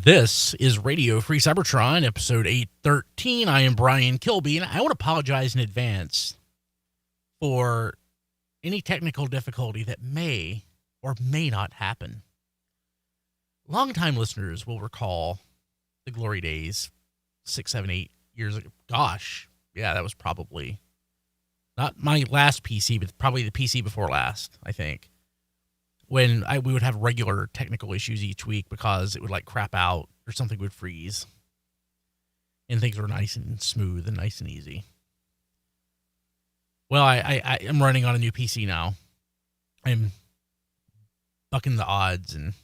This is Radio Free Cybertron, episode 813. I am Brian Kilby, and I want to apologize in advance for any technical difficulty that may or may not happen. Longtime listeners will recall the glory days 6, 7, 8 years ago. Gosh, yeah, that was probably not my last PC, but probably the PC before last, I think. When we would have regular technical issues each week because it would like crap out or something would freeze. And things were nice and smooth and nice and easy. Well, I am running on a new PC now. I'm bucking the odds and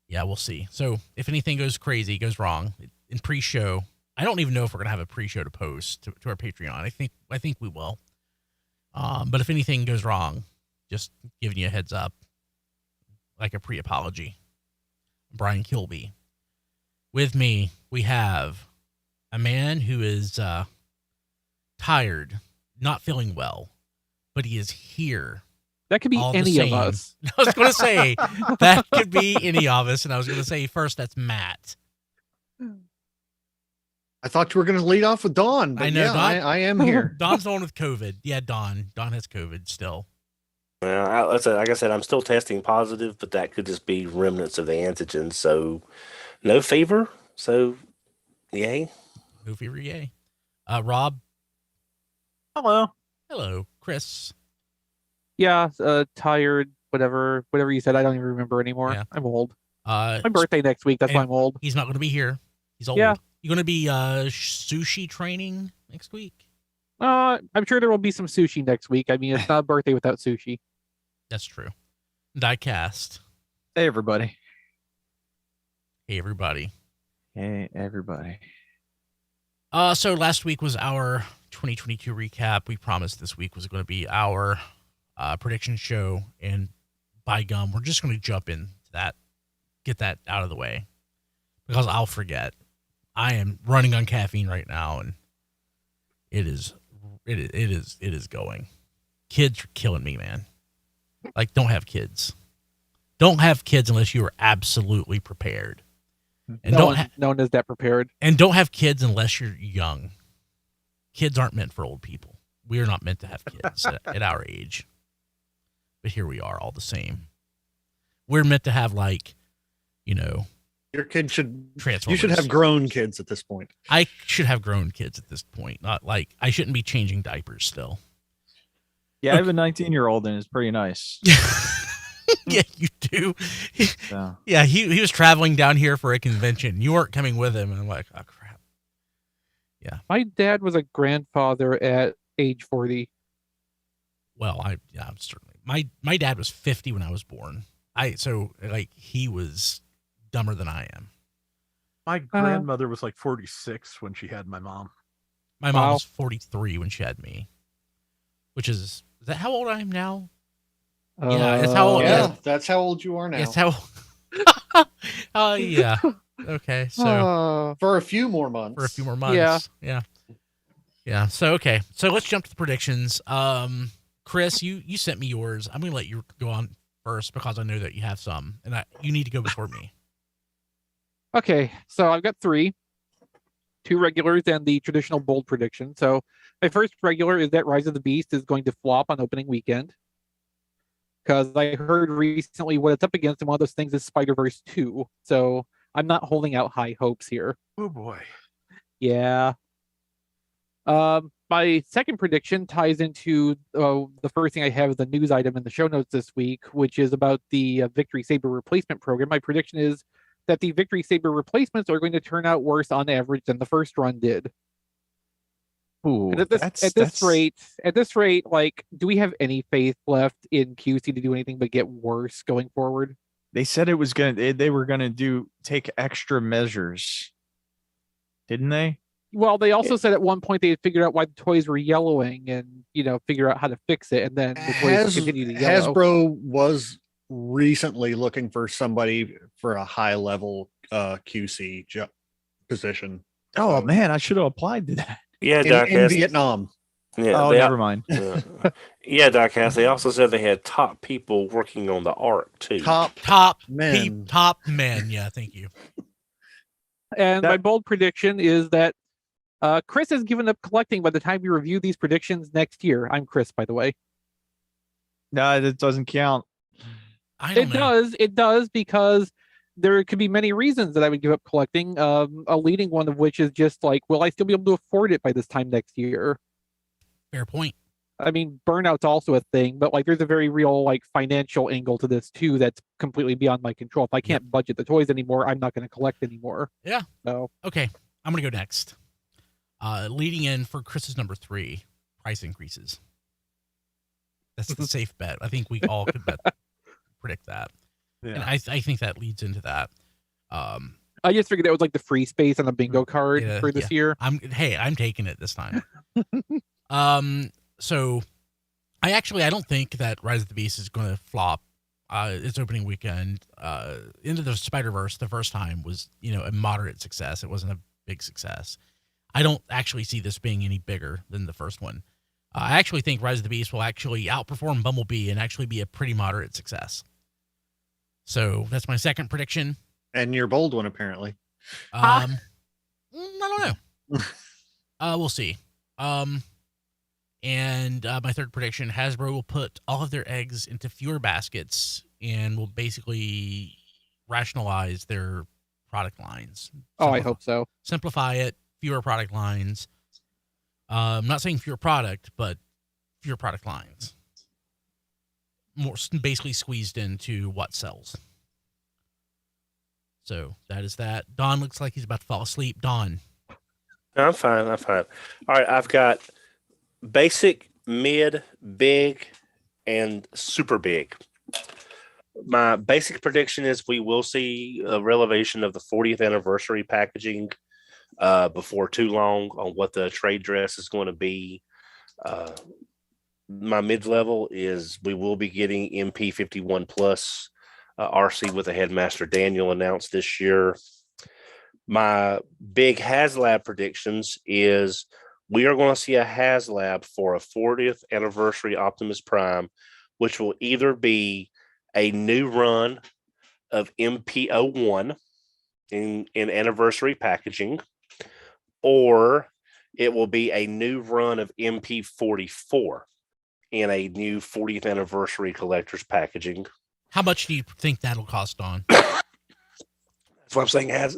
yeah, we'll see. So if anything goes crazy, goes wrong in pre-show, I don't even know if we're going to have a pre-show to post to our Patreon. I think we will. But if anything goes wrong, just giving you a heads up, like a pre-apology. Brian Kilby. With me, we have a man who is tired, not feeling well, but he is here. That could be any of us. I was going to say, that could be any of us, and I was going to say first, that's Matt. I thought you were going to lead off with Dawn. But I know, yeah, Dawn, I am here. Dawn's the one with COVID. Yeah, Dawn has COVID still. Well, like I said, I'm still testing positive, but that could just be remnants of the antigen. So, no fever. So, yay. No fever, yay. Rob. Hello. Hello, Chris. Yeah, tired, whatever you said. I don't even remember anymore. Yeah. I'm old. My birthday next week. That's why I'm old. He's not going to be here. He's old. Yeah. You going to be sushi training next week? I'm sure there will be some sushi next week. I mean, it's not a birthday without sushi. That's true. Diecast. Hey, everybody. Hey, everybody. Hey, everybody. So last week was our 2022 recap. We promised this week was going to be our prediction show. And by gum, we're just going to jump into that, get that out of the way. Because I'll forget. I am running on caffeine right now, and it is going. Kids are killing me, man. Like, don't have kids. Don't have kids unless you are absolutely prepared. And no one is that prepared. And don't have kids unless you're young. Kids aren't meant for old people. We are not meant to have kids at our age. But here we are all the same. We're meant to have, like, your kid should Transformers. You should have grown kids at this point. I should have grown kids at this point. Not like I shouldn't be changing diapers still. Yeah, I have a 19-year-old and it's pretty nice. Yeah, you do. Yeah, he was traveling down here for a convention. You weren't coming with him, and I'm like, oh crap. Yeah. My dad was a grandfather at age 40. Well, I'm certainly my dad was 50 when I was born. He was dumber than I am. My grandmother was like 46 when she had my mom. My mom was 43 when she had me. Which is that how old I am now? Yeah, that's how old. Yeah, that's how old you are now. That's how. Yeah. Okay, so for a few more months. Yeah. So okay, so let's jump to the predictions. Chris, you sent me yours. I'm gonna let you go on first because I know that you have some, and you need to go before me. Okay, so I've got 3. 2 regulars and the traditional bold prediction. So my first regular is that Rise of the Beast is going to flop on opening weekend. Because I heard recently what it's up against, and one of those things is Spider-Verse 2. So I'm not holding out high hopes here. Oh boy. Yeah. My second prediction ties into the first thing I have, the news item in the show notes this week, which is about the Victory Saber replacement program. My prediction is that the Victory Saber replacements are going to turn out worse on average than the first run did. Ooh, and at this rate, like, do we have any faith left in QC to do anything but get worse going forward? They said they were gonna take extra measures, didn't they? Well, they also said at one point they had figured out why the toys were yellowing and figure out how to fix it, and then the toys continue to yellow. Hasbro was recently looking for somebody for a high level QC position. Oh man, I should have applied to that. Yeah, in Vietnam. Yeah, Oh, never mind. yeah, Doc House. They also said they had top people working on the ARC too. Top men. top men. Yeah, thank you. And my bold prediction is that Chris has given up collecting by the time we review these predictions next year. I'm Chris, by the way. No, that doesn't count. I don't know. It does, because there could be many reasons that I would give up collecting. A leading one of which is just like, will I still be able to afford it by this time next year? Fair point. I mean, burnout's also a thing, but like there's a very real like financial angle to this too that's completely beyond my control. If I can't budget the toys anymore, I'm not going to collect anymore. Yeah. So okay, I'm gonna go next. Leading in for Chris's number 3, price increases. That's the safe bet. I think we all could predict that. Yeah. And I think that leads into that. I just figured that was like the free space on a bingo card for this year. I'm taking it this time. So I don't think that Rise of the Beast is going to flop. Its opening weekend, Into the Spider-Verse, the first time was, a moderate success. It wasn't a big success. I don't actually see this being any bigger than the first one. I actually think Rise of the Beast will actually outperform Bumblebee and actually be a pretty moderate success. So that's my second prediction. And your bold one, apparently. I don't know. We'll see. And my third prediction, Hasbro will put all of their eggs into fewer baskets and will basically rationalize their product lines. I hope so. Simplify it, fewer product lines. I'm not saying fewer product, but fewer product lines. More basically squeezed into what sells. So that is that. Don looks like he's about to fall asleep. Don. I'm fine. All right, I've got basic, mid, big, and super big. My basic prediction is we will see a revelation of the 40th anniversary packaging before too long on what the trade dress is going to be. My mid-level is we will be getting MP 51 Plus Arcee with a Headmaster Daniel announced this year. My big HasLab predictions is we are going to see a HasLab for a 40th anniversary Optimus Prime, which will either be a new run of MP01 in anniversary packaging, or it will be a new run of MP44 in a new 40th anniversary collector's packaging. How much do you think that'll cost, Don? That's what I'm saying. That's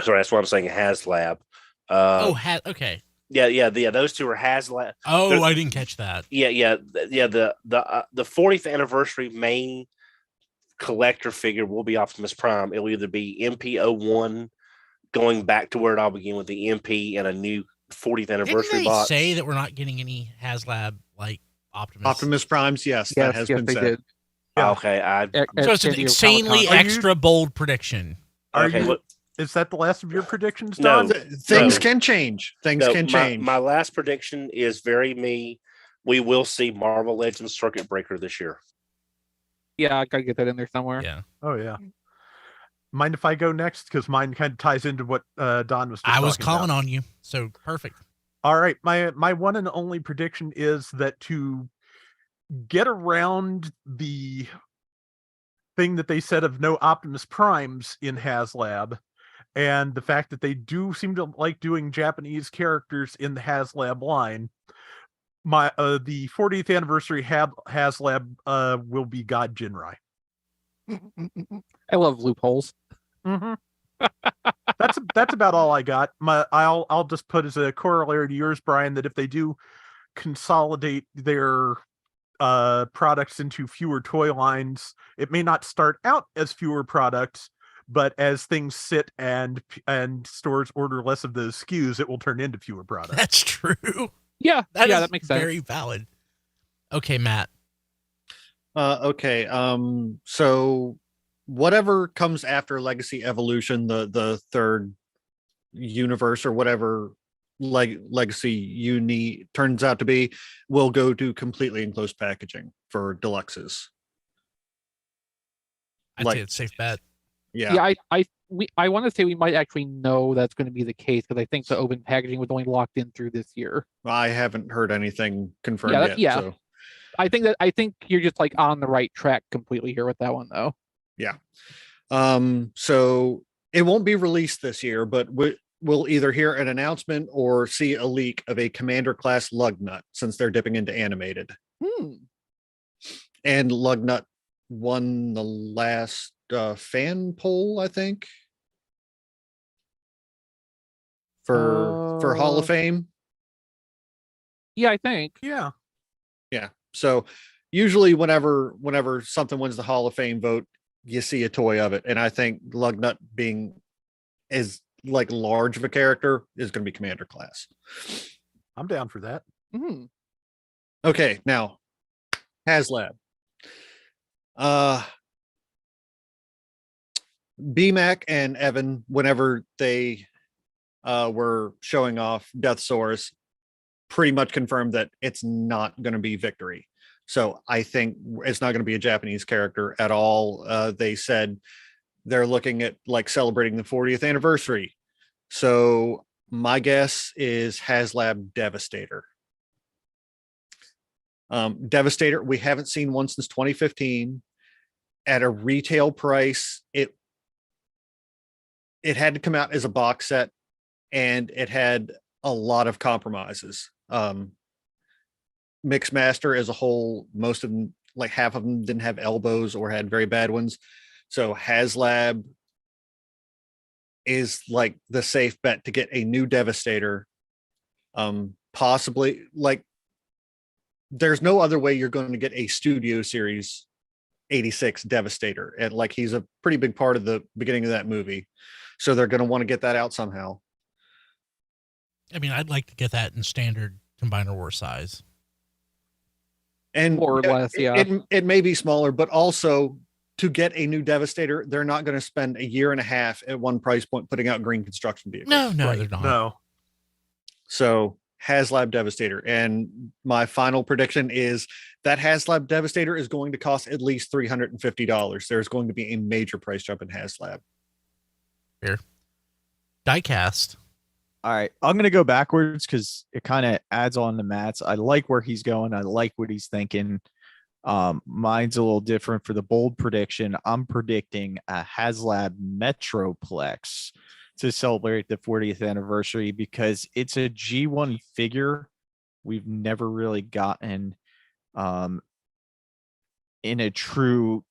what I'm saying. HasLab. Okay. Yeah. Those two are HasLab. Oh, I didn't catch that. Yeah. The 40th anniversary main collector figure will be Optimus Prime. It'll either be MP01 going back to where it all began with the MP and a new 40th anniversary Didn't they box. say that we're not getting any HasLab like Optimus Primes, yes, that has been they said. did. Okay, So it's an insanely extra bold prediction. Is that the last of your predictions, No. Don? Things can change. Things can change. My last prediction is very me. We will see Marvel Legends Circuit Breaker this year. Yeah, I gotta get that in there somewhere. Yeah. Oh yeah. Mind if I go next? Because mine kind of ties into what Don was. I was calling on you, so perfect. All right, my one and only prediction is that to get around the thing that they said of no Optimus Primes in HasLab, and the fact that they do seem to like doing Japanese characters in the HasLab line, the 40th anniversary HasLab will be God Jinrai. I love loopholes. Mm-hmm. That's about all I got. I'll just put as a corollary to yours, Brian, that if they do consolidate their products into fewer toy lines, it may not start out as fewer products, but as things sit and stores order less of those SKUs, it will turn into fewer products. That's true. Yeah, that makes sense. Very valid. Okay, Matt. Okay. So whatever comes after Legacy Evolution, the third universe or whatever Legacy Uni turns out to be, will go to completely enclosed packaging for deluxes. I'd say it's a safe bet. Yeah. I want to say we might actually know that's going to be the case because I think the open packaging was only locked in through this year. I haven't heard anything confirmed Yeah, yet. yeah. So I think you're just like on the right track completely here with that one though. yeah. So it won't be released this year, but we'll either hear an announcement or see a leak of a Commander class Lugnut since they're dipping into animated. And Lugnut won the last fan poll, I think, for Hall of Fame. Yeah, I think. Yeah. Yeah. So usually whenever something wins the Hall of Fame vote, you see a toy of it. And I think Lugnut being as like large of a character is going to be Commander class. I'm down for that. Okay, now HasLab. BMAC and Evan, whenever they were showing off Deathsaurus, pretty much confirmed that it's not going to be Victory. So I think it's not going to be a Japanese character at all. They said they're looking at like celebrating the 40th anniversary. So my guess is HasLab Devastator. Devastator, we haven't seen one since 2015. At a retail price, it had to come out as a box set, and it had a lot of compromises. Mixmaster as a whole, most of them, like half of them, didn't have elbows or had very bad ones. So HasLab is like the safe bet to get a new Devastator. Possibly, like, there's no other way you're going to get a Studio Series 86 Devastator, and like he's a pretty big part of the beginning of that movie, so they're going to want to get that out somehow. I mean, I'd like to get that in standard Combiner War size, and more or less, yeah. It may be smaller, but also to get a new Devastator, they're not going to spend a year and a half at one price point putting out green construction vehicles. No, Right. they're not. No. So HasLab Devastator, and my final prediction is that HasLab Devastator is going to cost at least $350. There's going to be a major price jump in HasLab. Here, diecast. All right, I'm gonna go backwards because it kind of adds on to Matt's. I like where he's going. I like what he's thinking. Mine's a little different for the bold prediction. I'm predicting a HasLab Metroplex to celebrate the 40th anniversary because it's a G1 figure we've never really gotten in a true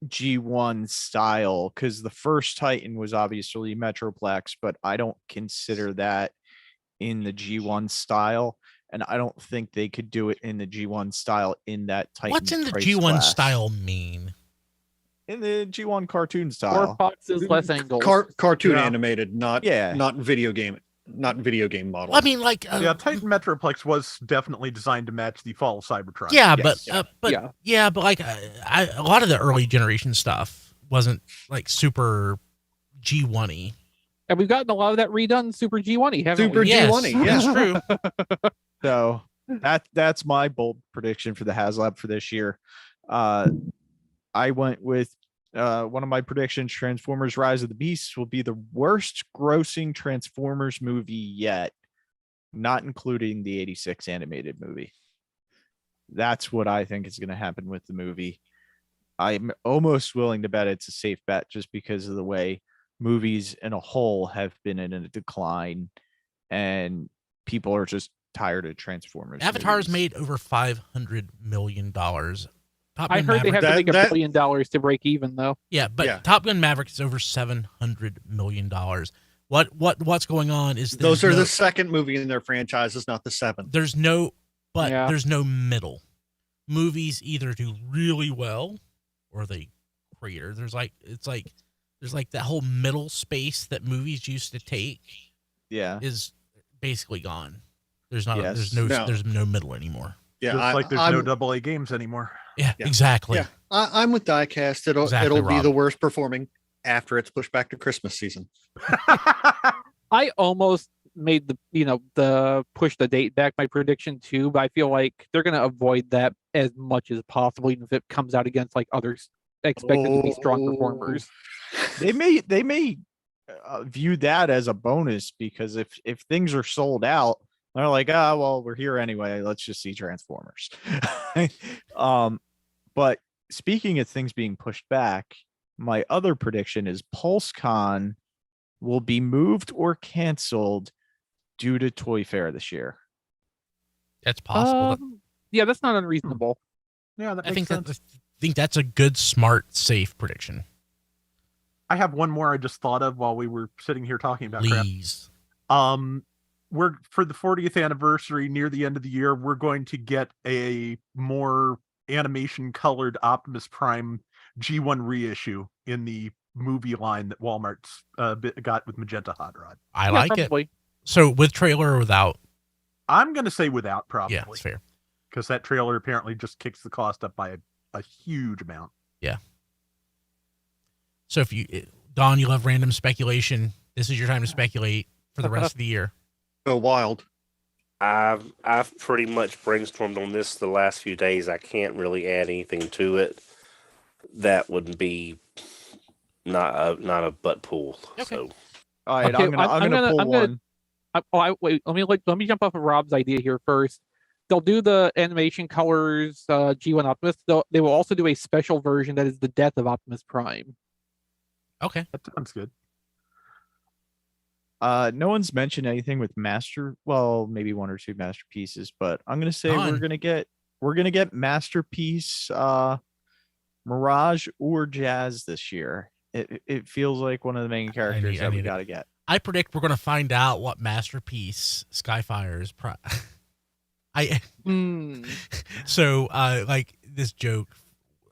G1 style, because the first Titan was obviously Metroplex, but I don't consider that in the G1 style, and I don't think they could do it in the G1 style in that Titan. What's in the price G1 class. style mean? In the G1 cartoon More style. boxes, less angles. Cartoon Yeah. animated, not video game model. Well, I mean, like, Yeah, Titan Metroplex was definitely designed to match the fall of Cybertron. yeah, Yes. but like, a lot of the early generation stuff wasn't like super G1-y. And we've gotten a lot of that redone Super G1-y, haven't Super we? Yes, G1-y, that's yeah. true. So that's my bold prediction for the HasLab for this year. I went with one of my predictions: Transformers: Rise of the Beasts will be the worst grossing Transformers movie yet, not including the '86 animated movie. That's what I think is going to happen with the movie. I'm almost willing to bet it's a safe bet just because of the way movies in a whole have been in a decline, and people are just tired of Transformers. Avatar's movies. made over $500 million. Top I Gun heard they Maverick, have to make That- $1 billion to break even, though. yeah, but Yeah. Top Gun Maverick is over $700 million. What's going on is Those are the second movie in their franchises, not the seventh. there's no Yeah. there's no middle. Movies either do really well or they crater. There's like that whole middle space that movies used to take Yeah. is basically gone. There's not Yes. there's No. no middle anymore. Yeah, Just like there's I'm, no double A games anymore. Yeah, Yeah. exactly. Yeah. I'm with Diecast. Exactly, It'll be Rob. the worst performing after it's pushed back to Christmas season. I almost made the push the date back my prediction too, but I feel like they're gonna avoid that as much as possible, even if it comes out against like others expected to be strong performers. They may view that as a bonus, because if things are sold out, they're like, ah, well, we're here anyway. Let's just see Transformers. But speaking of things being pushed back, my other prediction is PulseCon will be moved or canceled due to Toy Fair this year. That's possible. Yeah, that's not unreasonable. Yeah, that I makes think sense. I think that's a good, smart, safe prediction. I have one more I just thought of while we were sitting here talking about crap. Please. We're for the 40th anniversary near the end of the year, we're going to get a more animation colored Optimus Prime G1 reissue in the movie line that Walmart's got with Magenta Hot Rod. I like probably. it. So with trailer or without? I'm going to say without, probably. Yeah, that's fair. Because that trailer apparently just kicks the cost up by a huge amount. Yeah. So if Don, you love random speculation. This is your time to speculate for the rest of the year. Go wild. I've pretty much brainstormed on this the last few days. I can't really add anything to it. That would be not a butt pull. Okay. So All right, Okay, I'm gonna pull one. Wait, let me jump off of Rob's idea here first. They'll do the animation colors G1 Optimus. They will also do a special version that is the death of Optimus Prime. Okay. That sounds good. No one's mentioned anything with well, maybe one or two masterpieces, but I'm gonna say Done. we're gonna get masterpiece Mirage or Jazz this year. It feels like one of the main characters that we gotta get. I predict we're going to find out what masterpiece Skyfire's So like this joke,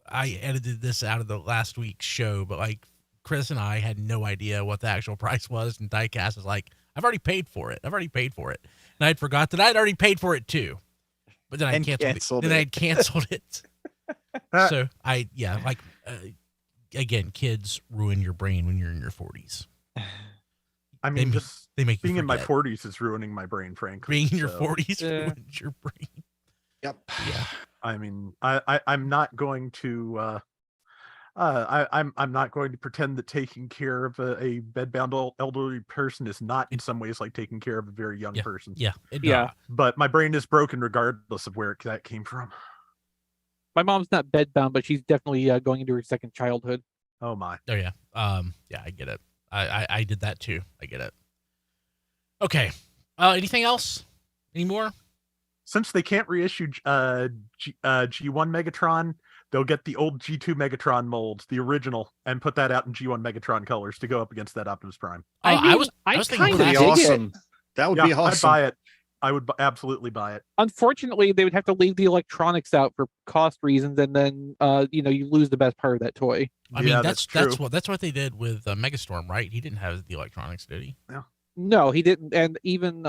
I edited this out of the last week's show, but like Chris and I had no idea what the actual price was, and Diecast is like, I've already paid for it. And I'd forgot that I'd already paid for it too. But then I canceled it. I'd canceled it. So again, kids ruin your brain when you're in your 40s. I mean, They make you being in my forget. 40s is ruining my brain, frankly. Being in your so, 40s Yeah. ruins your brain. Yep. Yeah. I mean, I'm not going to I'm not going to pretend that taking care of a bedbound elderly person is not in some ways like taking care of a very young person. Yeah. Yeah. But my brain is broken regardless of where that came from. My mom's not bedbound, but she's definitely going into her second childhood. Oh my. Oh yeah. Yeah, I get it. I did that too. I get it. Okay. Anything else? Any more? Since they can't reissue G1 Megatron, they'll get the old G2 Megatron mold, the original, and put that out in G1 Megatron colors to go up against that Optimus Prime. I was thinking kinda That would be dig it. awesome. That would be awesome. I'd buy it. I would absolutely buy it. Unfortunately, they would have to leave the electronics out for cost reasons, and then you lose the best part of that toy. I Yeah, mean, that's that's true. what they did with Megastorm, right? He didn't have the electronics, did he? No, he didn't. And even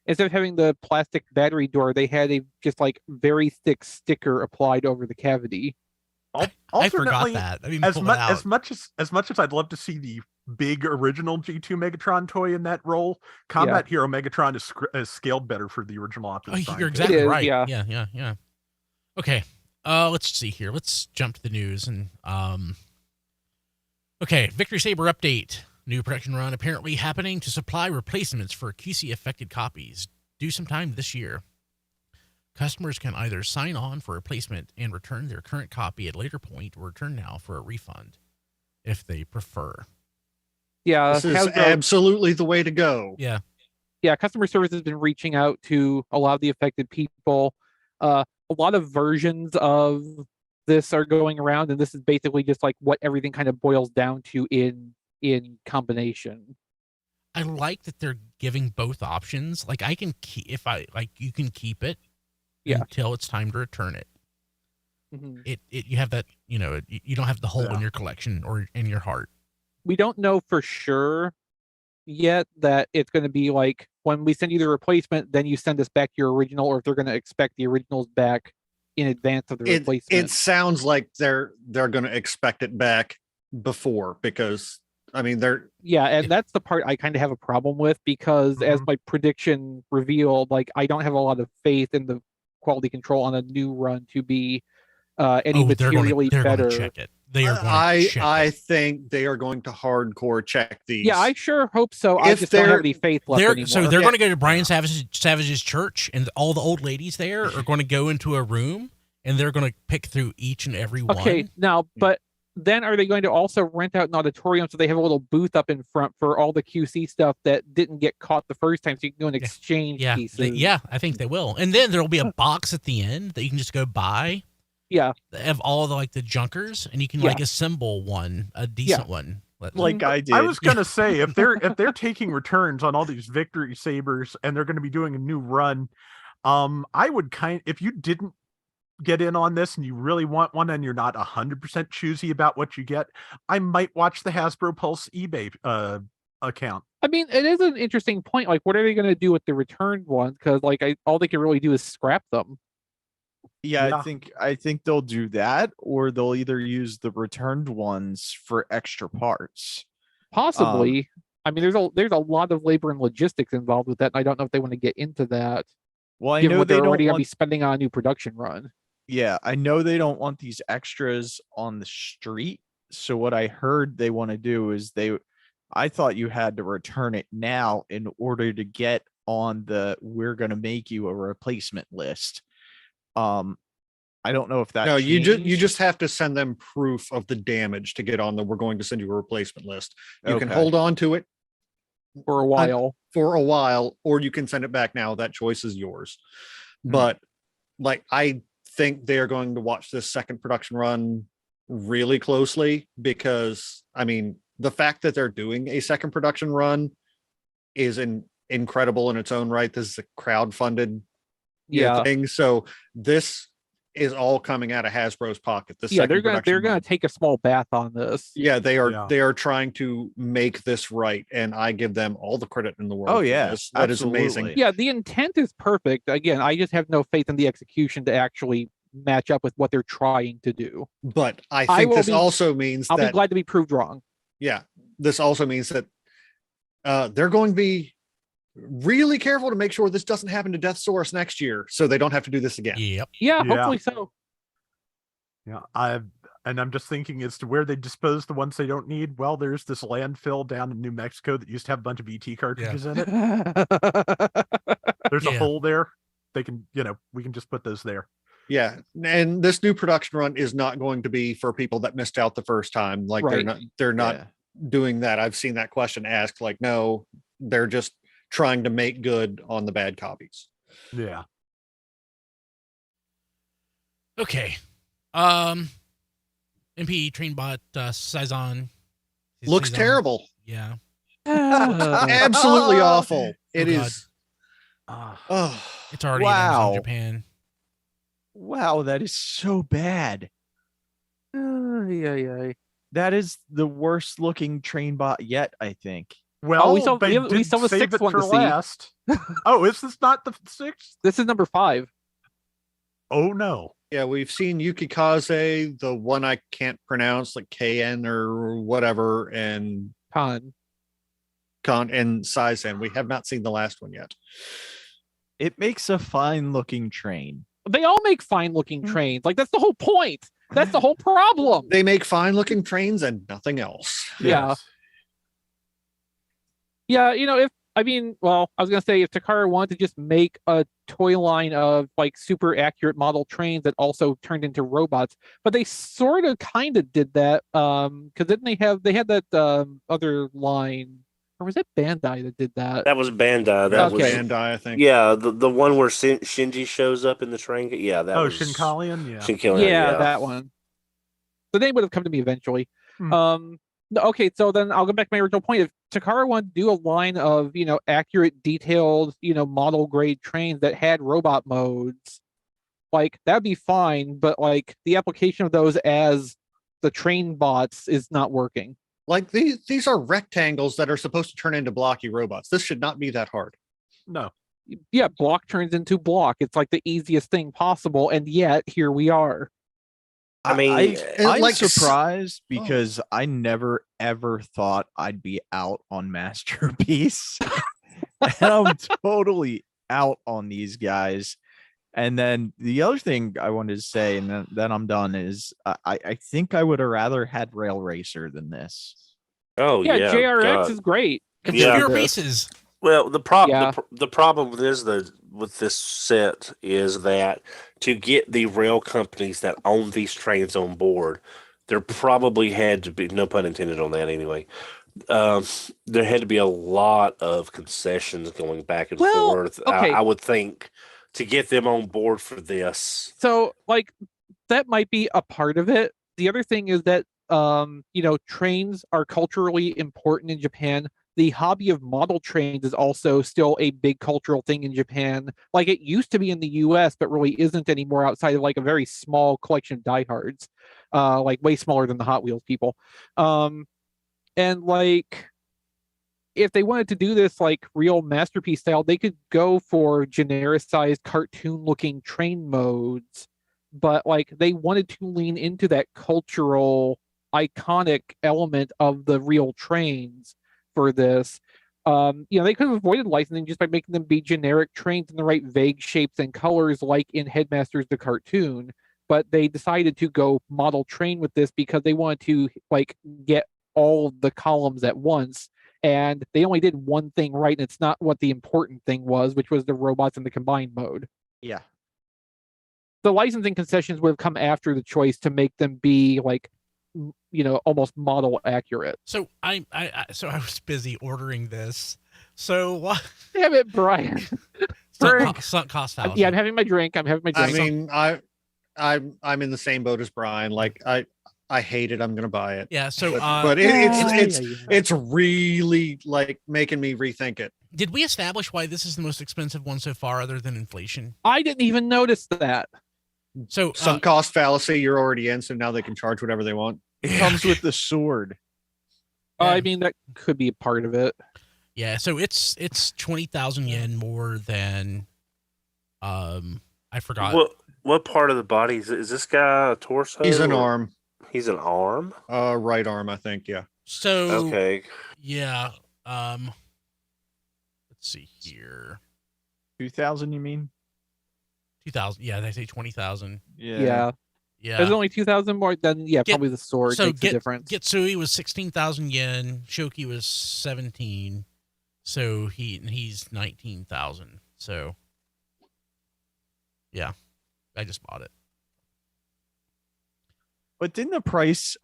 instead of having the plastic battery door, they had a just like very thick sticker applied over the cavity. I forgot Alternately, that. I mean, as pull it much out. as much as I'd love to see the big original G2 Megatron toy in that role, Combat Hero Megatron is scaled better for the original Optimus Prime. You're exactly It is, right. yeah. Yeah. Okay. Let's see here. Let's jump to the news and okay, Victory Saber update. New production run apparently happening to supply replacements for QC affected copies due sometime this year. Customers can either sign on for a replacement and return their current copy at a later point, or return now for a refund if they prefer. Yeah, This is Hasbro- absolutely the way to go. Yeah. yeah, customer service has been reaching out to a lot of the affected people. A lot of versions of this are going around, and this is basically just like what everything kind of boils down to in combination. I like that they're giving both options. Like I can keep you can keep it until it's time to return it. Mhm. You have that, you don't have the hole in Yeah. your collection or in your heart. We don't know for sure yet that it's going to be like when we send you the replacement, then you send us back your original, or if they're going to expect the originals back in advance of the replacement. It sounds like they're going to expect it back before, because I mean and that's the part I kind of have a problem with, because as my prediction revealed, like I don't have a lot of faith in the quality control on a new run to be any materially they're better. Gonna check it. they are going to I check I it. think they are going to hardcore check these. Yeah, I sure hope so. I If just don't have they're- any faith left They're, anymore. so they're Yeah. going to go to Brian Savage's church, and all the old ladies there are going to go into a room, and they're going to pick through each and every Okay, one. now, but then are they going to also rent out an auditorium so they have a little booth up in front for all the QC stuff that didn't get caught the first time, so you can go and exchange Yeah, pieces? yeah, I think they will. And then there'll be a box at the end that you can just go buy. Yeah. They have all the the junkers, and you can Yeah. assemble one, a decent one. Like I did. I was gonna say if they're taking returns on all these Victory Sabers and they're gonna be doing a new run, I would if you didn't get in on this and you really want one and you're not 100% choosy about what you get, I might watch the Hasbro Pulse eBay account. I mean, it is an interesting point. Like, what are they going to do with the returned ones? Because all they can really do is scrap them. Yeah, I think they'll do that, or they'll either use the returned ones for extra parts. Possibly. I mean, there's a lot of labor and logistics involved with that, and I don't know if they want to get into that. Well, I Given know what they they're don't already going to want. be spending on a new production run. Yeah, I know they don't want these extras on the street. So what I heard they want to do is I thought you had to return it now in order to get on the we're going to make you a replacement list. I don't know if that No, you changed. just have to send them proof of the damage to get on the we're going to send you a replacement list. You can Okay. hold on to it For a while. or you can send it back now. That choice is yours. Hmm. But I think they're going to watch this second production run really closely, because I mean, the fact that they're doing a second production run is incredible in its own right. This is a crowd-funded thing. So this is all coming out of Hasbro's pocket. They're gonna take a small bath on this. Yeah, they are. Yeah. They are trying to make this right, and I give them all the credit in the world. Oh, for yeah, this. That is amazing. absolutely. Yeah, the intent is perfect. Again, I just have no faith in the execution to actually match up with what they're trying to do. But I I think will this be- also means I'll be that glad to be proved wrong. this also means that they're going to be really careful to make sure this doesn't happen to Death Source next year, so they don't have to do this again. Yep. Yeah, Yeah. hopefully so. Yeah, I'm just thinking as to where they dispose the ones they don't need. Well, there's this landfill down in New Mexico that used to have a bunch of ET cartridges in it. There's a Yeah. hole there. They can, we can just put those there. Yeah, and this new production run is not going to be for people that missed out the first time. Like Right. they're not Yeah. doing that. I've seen that question asked. Like, no, they're just trying to make good on the bad copies. Yeah. Okay. MP Trainbot Seizan. Looks Seizan. terrible. Yeah. Absolutely awful. It God. is. Ah, Oh, It's already Wow. in Japan. Wow, that is so bad. Yeah. That is the worst looking train bot yet, I think. well, we still- they we have- we did still have a save sixth it one for to see. last. Oh, is this not the sixth? This is number 5. Oh no. yeah. We've seen Yukikaze, the one I can't pronounce, like KN or whatever, and Con. and Seizan. We have not seen the last one yet. It makes a fine looking train. They all make fine looking trains. Like, that's the whole point. That's the whole problem. They make fine looking trains and nothing else. Yeah. Yes. Yeah, I was gonna say if Takara wanted to just make a toy line of super accurate model trains that also turned into robots, but they sort of kind of did that. Because didn't they had that other line, or was it Bandai that did that? That was Bandai. That That was was Bandai, I think. yeah, the one where Shinji shows up in the train. Yeah, that Oh, was Shinkalian? Yeah. Shinkalian, Yeah, that one. The name would have come to me eventually. Hmm. Okay, so then I'll go back to my original point. If Takara wanted to do a line of, accurate, detailed, model grade trains that had robot modes, that'd be fine, but the application of those as the train bots is not working. Like these are rectangles that are supposed to turn into blocky robots. This should not be that hard. No. Yeah, block turns into block. It's the easiest thing possible, and yet here we are. I mean, I'm like surprised because I never ever thought I'd be out on Masterpiece. And I'm totally out on these guys. And then the other thing I wanted to say, and then I'm done, is I think I would have rather had Rail Racer than this. Oh Yeah, yeah, JRX God. is great. It's Yeah. fewer compared to this. pieces. Well, Yeah. the problem with this set is that to get the rail companies that own these trains on board, there probably had to be, no pun intended on that anyway. There had to be a lot of concessions going back and Well, forth. okay. I would think to get them on board for this. So like that might be a part of it. The other thing is that trains are culturally important in Japan. The hobby of model trains is also still a big cultural thing in Japan. Like it used to be in the US, but really isn't anymore outside of like a very small collection of diehards. Like way smaller than the Hot Wheels people. And like if they wanted to do this like real masterpiece style, they could go for genericized cartoon looking train modes, but like they wanted to lean into that cultural iconic element of the real trains for this. They could have avoided licensing just by making them be generic trains in the right vague shapes and colors like in Headmasters the cartoon, but they decided to go model train with this because they wanted to like get all the columns at once, and they only did one thing right, and it's not what the important thing was, which was the robots in the combined mode. Yeah. The licensing concessions would have come after the choice to make them be like almost model accurate. So I was busy ordering this. So what? Damn it, Brian. Sunk cost fallacy. Yeah, I'm having my drink. I mean, I'm in the same boat as Brian. Like I hate it. I'm gonna buy it. Yeah. So, but it's really like making me rethink it. Did we establish why this is the most expensive one so far, other than inflation? I didn't even notice that. So sunk cost fallacy. You're already in, so now they can charge whatever they want. It comes with the sword. I mean, that could be a part of it. Yeah. So it's 20,000 yen more than I forgot. What part of the body is this guy? A torso? He's an arm. He's an arm. Right arm, I think. Yeah. So okay. Yeah. Let's see here. 2,000, you mean? 2,000. Yeah, they say 20,000. Yeah. Yeah. There's only 2,000 more. Then probably the sword makes a difference. Getsui was 16,000 yen. Shoki was 17. So he's 19,000. So yeah, I just bought it. But didn't the price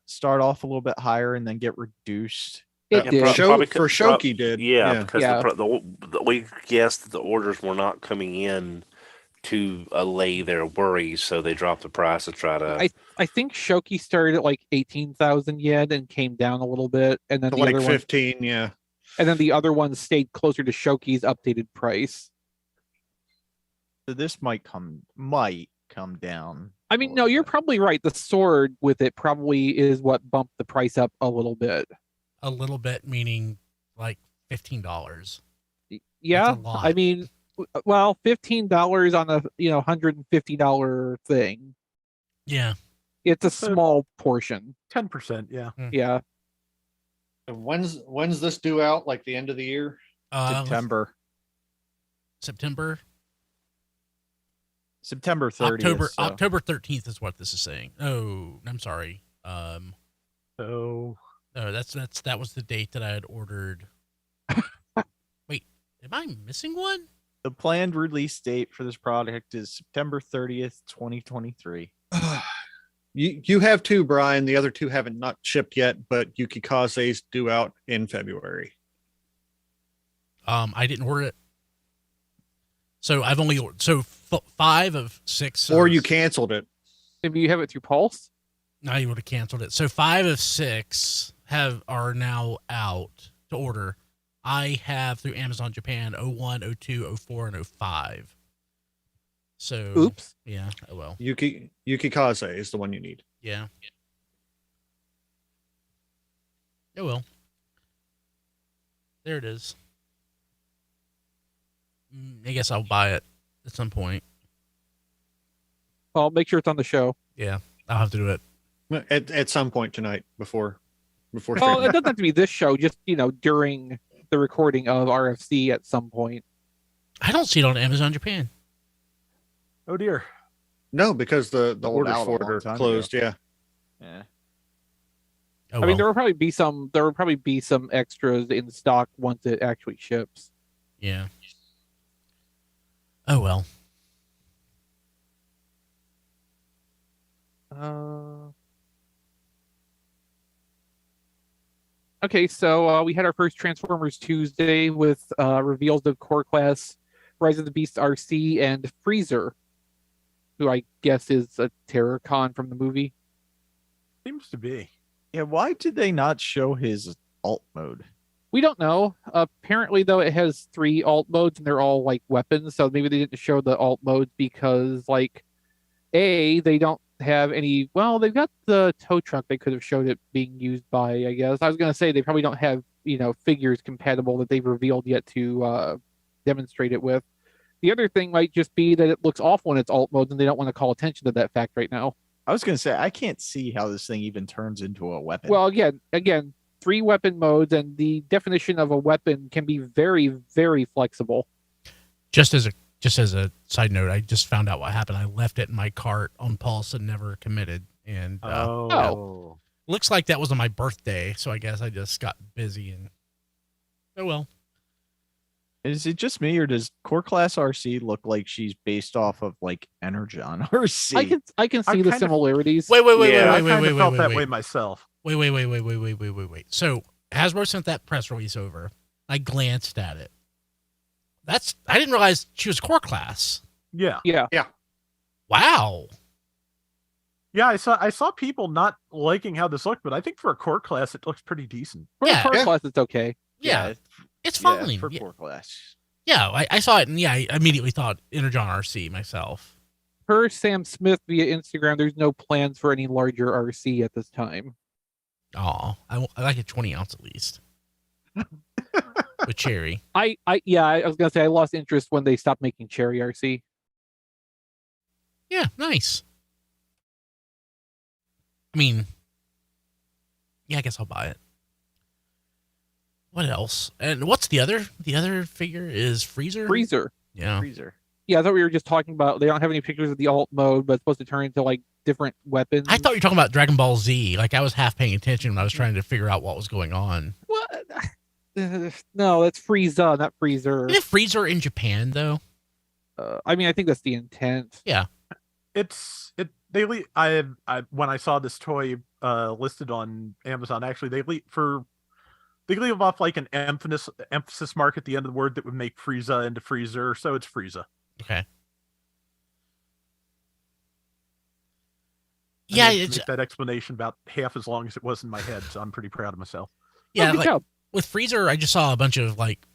start off a little bit higher and then get reduced? It did. For Shoki did. Yeah, because we guessed that the orders were not coming in to allay their worries, so they dropped the price to try to. I think Shoki started at like 18,000 yen and came down a little bit, and then to the like other 15, yeah. And then the other one stayed closer to Shoki's updated price. So this might come down. I mean, no, you're probably right. The sword with it probably is what bumped the price up a little bit. A little bit, meaning like $15. Yeah, I mean, well, $15 on a $150 thing. Yeah, it's a small portion. 10%, yeah. Yeah. And when's this due out? Like the end of the year? September 30th. October 13th is what this is saying. Oh, I'm sorry. So that was the date that I had ordered. Wait, am I missing one? The planned release date for this product is September 30th, 2023. You have two, Brian. The other two haven't not shipped yet, but Yukikaze's due out in February. I didn't order it. So I've only ordered 5 of 6. Or you canceled it. Maybe you have it through Pulse? No, you would have canceled it. So 5 of 6 are now out to order. I have through Amazon Japan 01, 02, 04, and 05. So oops. Yeah. Oh well. Yukikaze is the one you need. Yeah. Oh well. There it is. I guess I'll buy it at some point. Well, make sure it's on the show. Yeah, I'll have to do it at some point tonight before. Well, it doesn't have to be this show. Just during the recording of RFC at some point. I don't see it on Amazon Japan. Oh dear. No, because the Sold orders out a for it long are time closed. Yeah. Yeah. Oh, I mean, there well. will probably be some extras in stock once it actually ships. Yeah. Oh well. Okay, so we had our first Transformers Tuesday with reveals of Core Class, Rise of the Beast RC, and Freezer, who I guess is a Terrorcon from the movie. Seems to be. Yeah. Why did they not show his alt mode? We don't know. Apparently, though, it has 3 alt modes, and they're all like weapons. So maybe they didn't show the alt modes because, like, they don't have any. Well, they've got the tow truck they could have showed it being used by. I guess I was gonna say they probably don't have figures compatible that they've revealed yet to demonstrate it with. The other thing might just be that it looks awful in its alt modes, and they don't want to call attention to that fact right now. I was gonna say I can't see how this thing even turns into a weapon. Well, again, 3 weapon modes, and the definition of a weapon can be very, very flexible. Just as a side note, I just found out what happened. I left it in my cart on Pulse and never committed. And looks like that was on my birthday, so I guess I just got busy and oh well. Is it just me, or does Core Class RC look like she's based off of like Energon RC? I can see I the kind of- similarities. Wait, Yeah, I kind of felt that way wait. myself. Wait. So Hasbro sent that press release over. I glanced at it. I didn't realize she was Core Class. Yeah. Yeah. Wow. Yeah, I saw people not liking how this looked, but I think for a core class it looks pretty decent. For Yeah. the core Yeah. class, it's okay. Yeah. It's Yeah, fine. for Yeah, Core Class. I saw it and I immediately thought Energon RC myself. Per Sam Smith via Instagram, there's no plans for any larger RC at this time. Oh, I like a 20 ounce at least. With cherry. I was gonna say I lost interest when they stopped making Cherry RC. Yeah, nice. I mean, yeah, I guess I'll buy it. What else? And what's the other? The other figure is Freezer. Freezer. Yeah. Freezer. Yeah, I thought we were just talking about they don't have any pictures of the alt mode, but it's supposed to turn into like different weapons. I thought you were talking about Dragon Ball Z. Like I was half paying attention when I was trying to figure out what was going on. What? No, that's Frieza, not Freezer. Isn't Freezer in Japan though? I mean, I think that's the intent. I when I saw this toy listed on Amazon, actually they leave off like an emphasis mark at the end of the word that would make Frieza into Freezer, so it's Frieza. Okay. And Yeah, they it's make that explanation about half as long as it was in my head, so I'm pretty proud of myself. yeah. Good Like, job. with Freezer, I just saw a bunch of like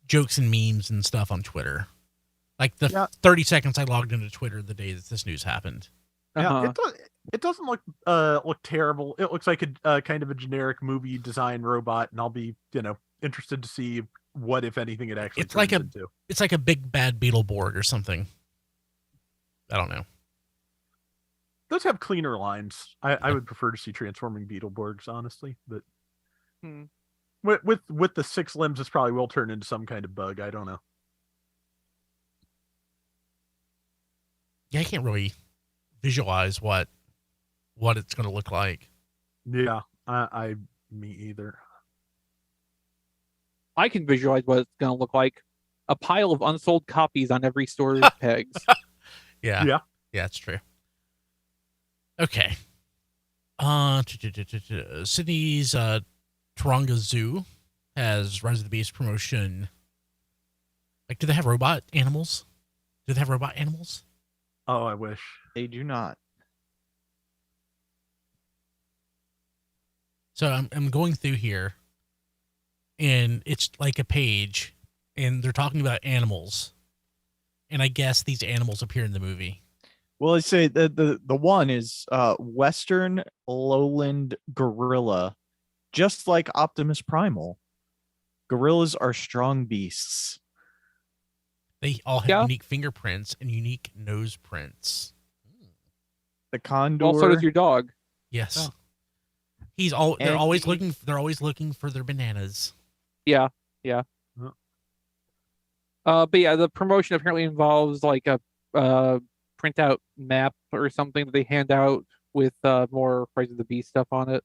jokes and memes and stuff on Twitter. Like the Yeah. 30 seconds I logged into Twitter the day that this news happened. Yeah, Uh-huh. it doesn't look terrible. It looks like a kind of a generic movie design robot, and I'll be interested to see what, if anything, it actually It's like turns into. It's like a big bad Beetleborg or something. I don't know. Those have cleaner lines. I would prefer to see transforming Beetleborgs, honestly, but Hmm. with the 6 limbs, this probably will turn into some kind of bug. I don't know. Yeah, I can't really visualize what it's going to look like. Yeah, me either. I can visualize what it's gonna look like. A pile of unsold copies on every store's pegs. Yeah. Yeah. Yeah, it's true. Okay. Sydney's Taronga Zoo has Rise of the Beast promotion. Like, do they have robot animals? Oh, I wish. They do not. So I'm going through here, and it's like a page, and they're talking about animals, and I guess these animals appear in the movie. Well, I say the one is Western Lowland Gorilla, just like Optimus Primal. Gorillas are strong beasts. They all have Yeah. unique fingerprints and unique nose prints. The condor. Also, does your dog. Yes. Oh. They're And always he- looking for their bananas. Yeah. Huh. But yeah, the promotion apparently involves like a printout map or something that they hand out with more Rise of the Beast stuff on it.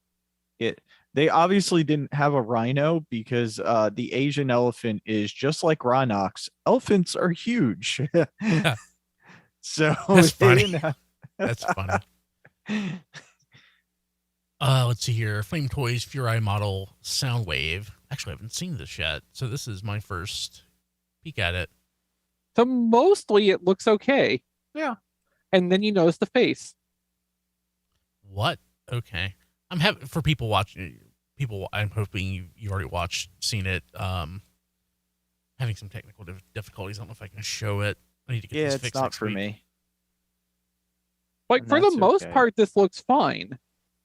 They obviously didn't have a rhino because the Asian elephant is just like Rhinox. Elephants are huge. So That's they funny. didn't have- That's funny. Let's see here. Flame Toys Furai Model Soundwave. Actually, I haven't seen this yet, so this is my first peek at it. So mostly it looks okay. Yeah. And then you notice the face. What? Okay. I'm happy for people watching. People, I'm hoping you already seen it. Having some technical difficulties. I don't know if I can show it. I need to get yeah, this it's fixed not next for week. me. Like And for the that's most okay. part, this looks fine.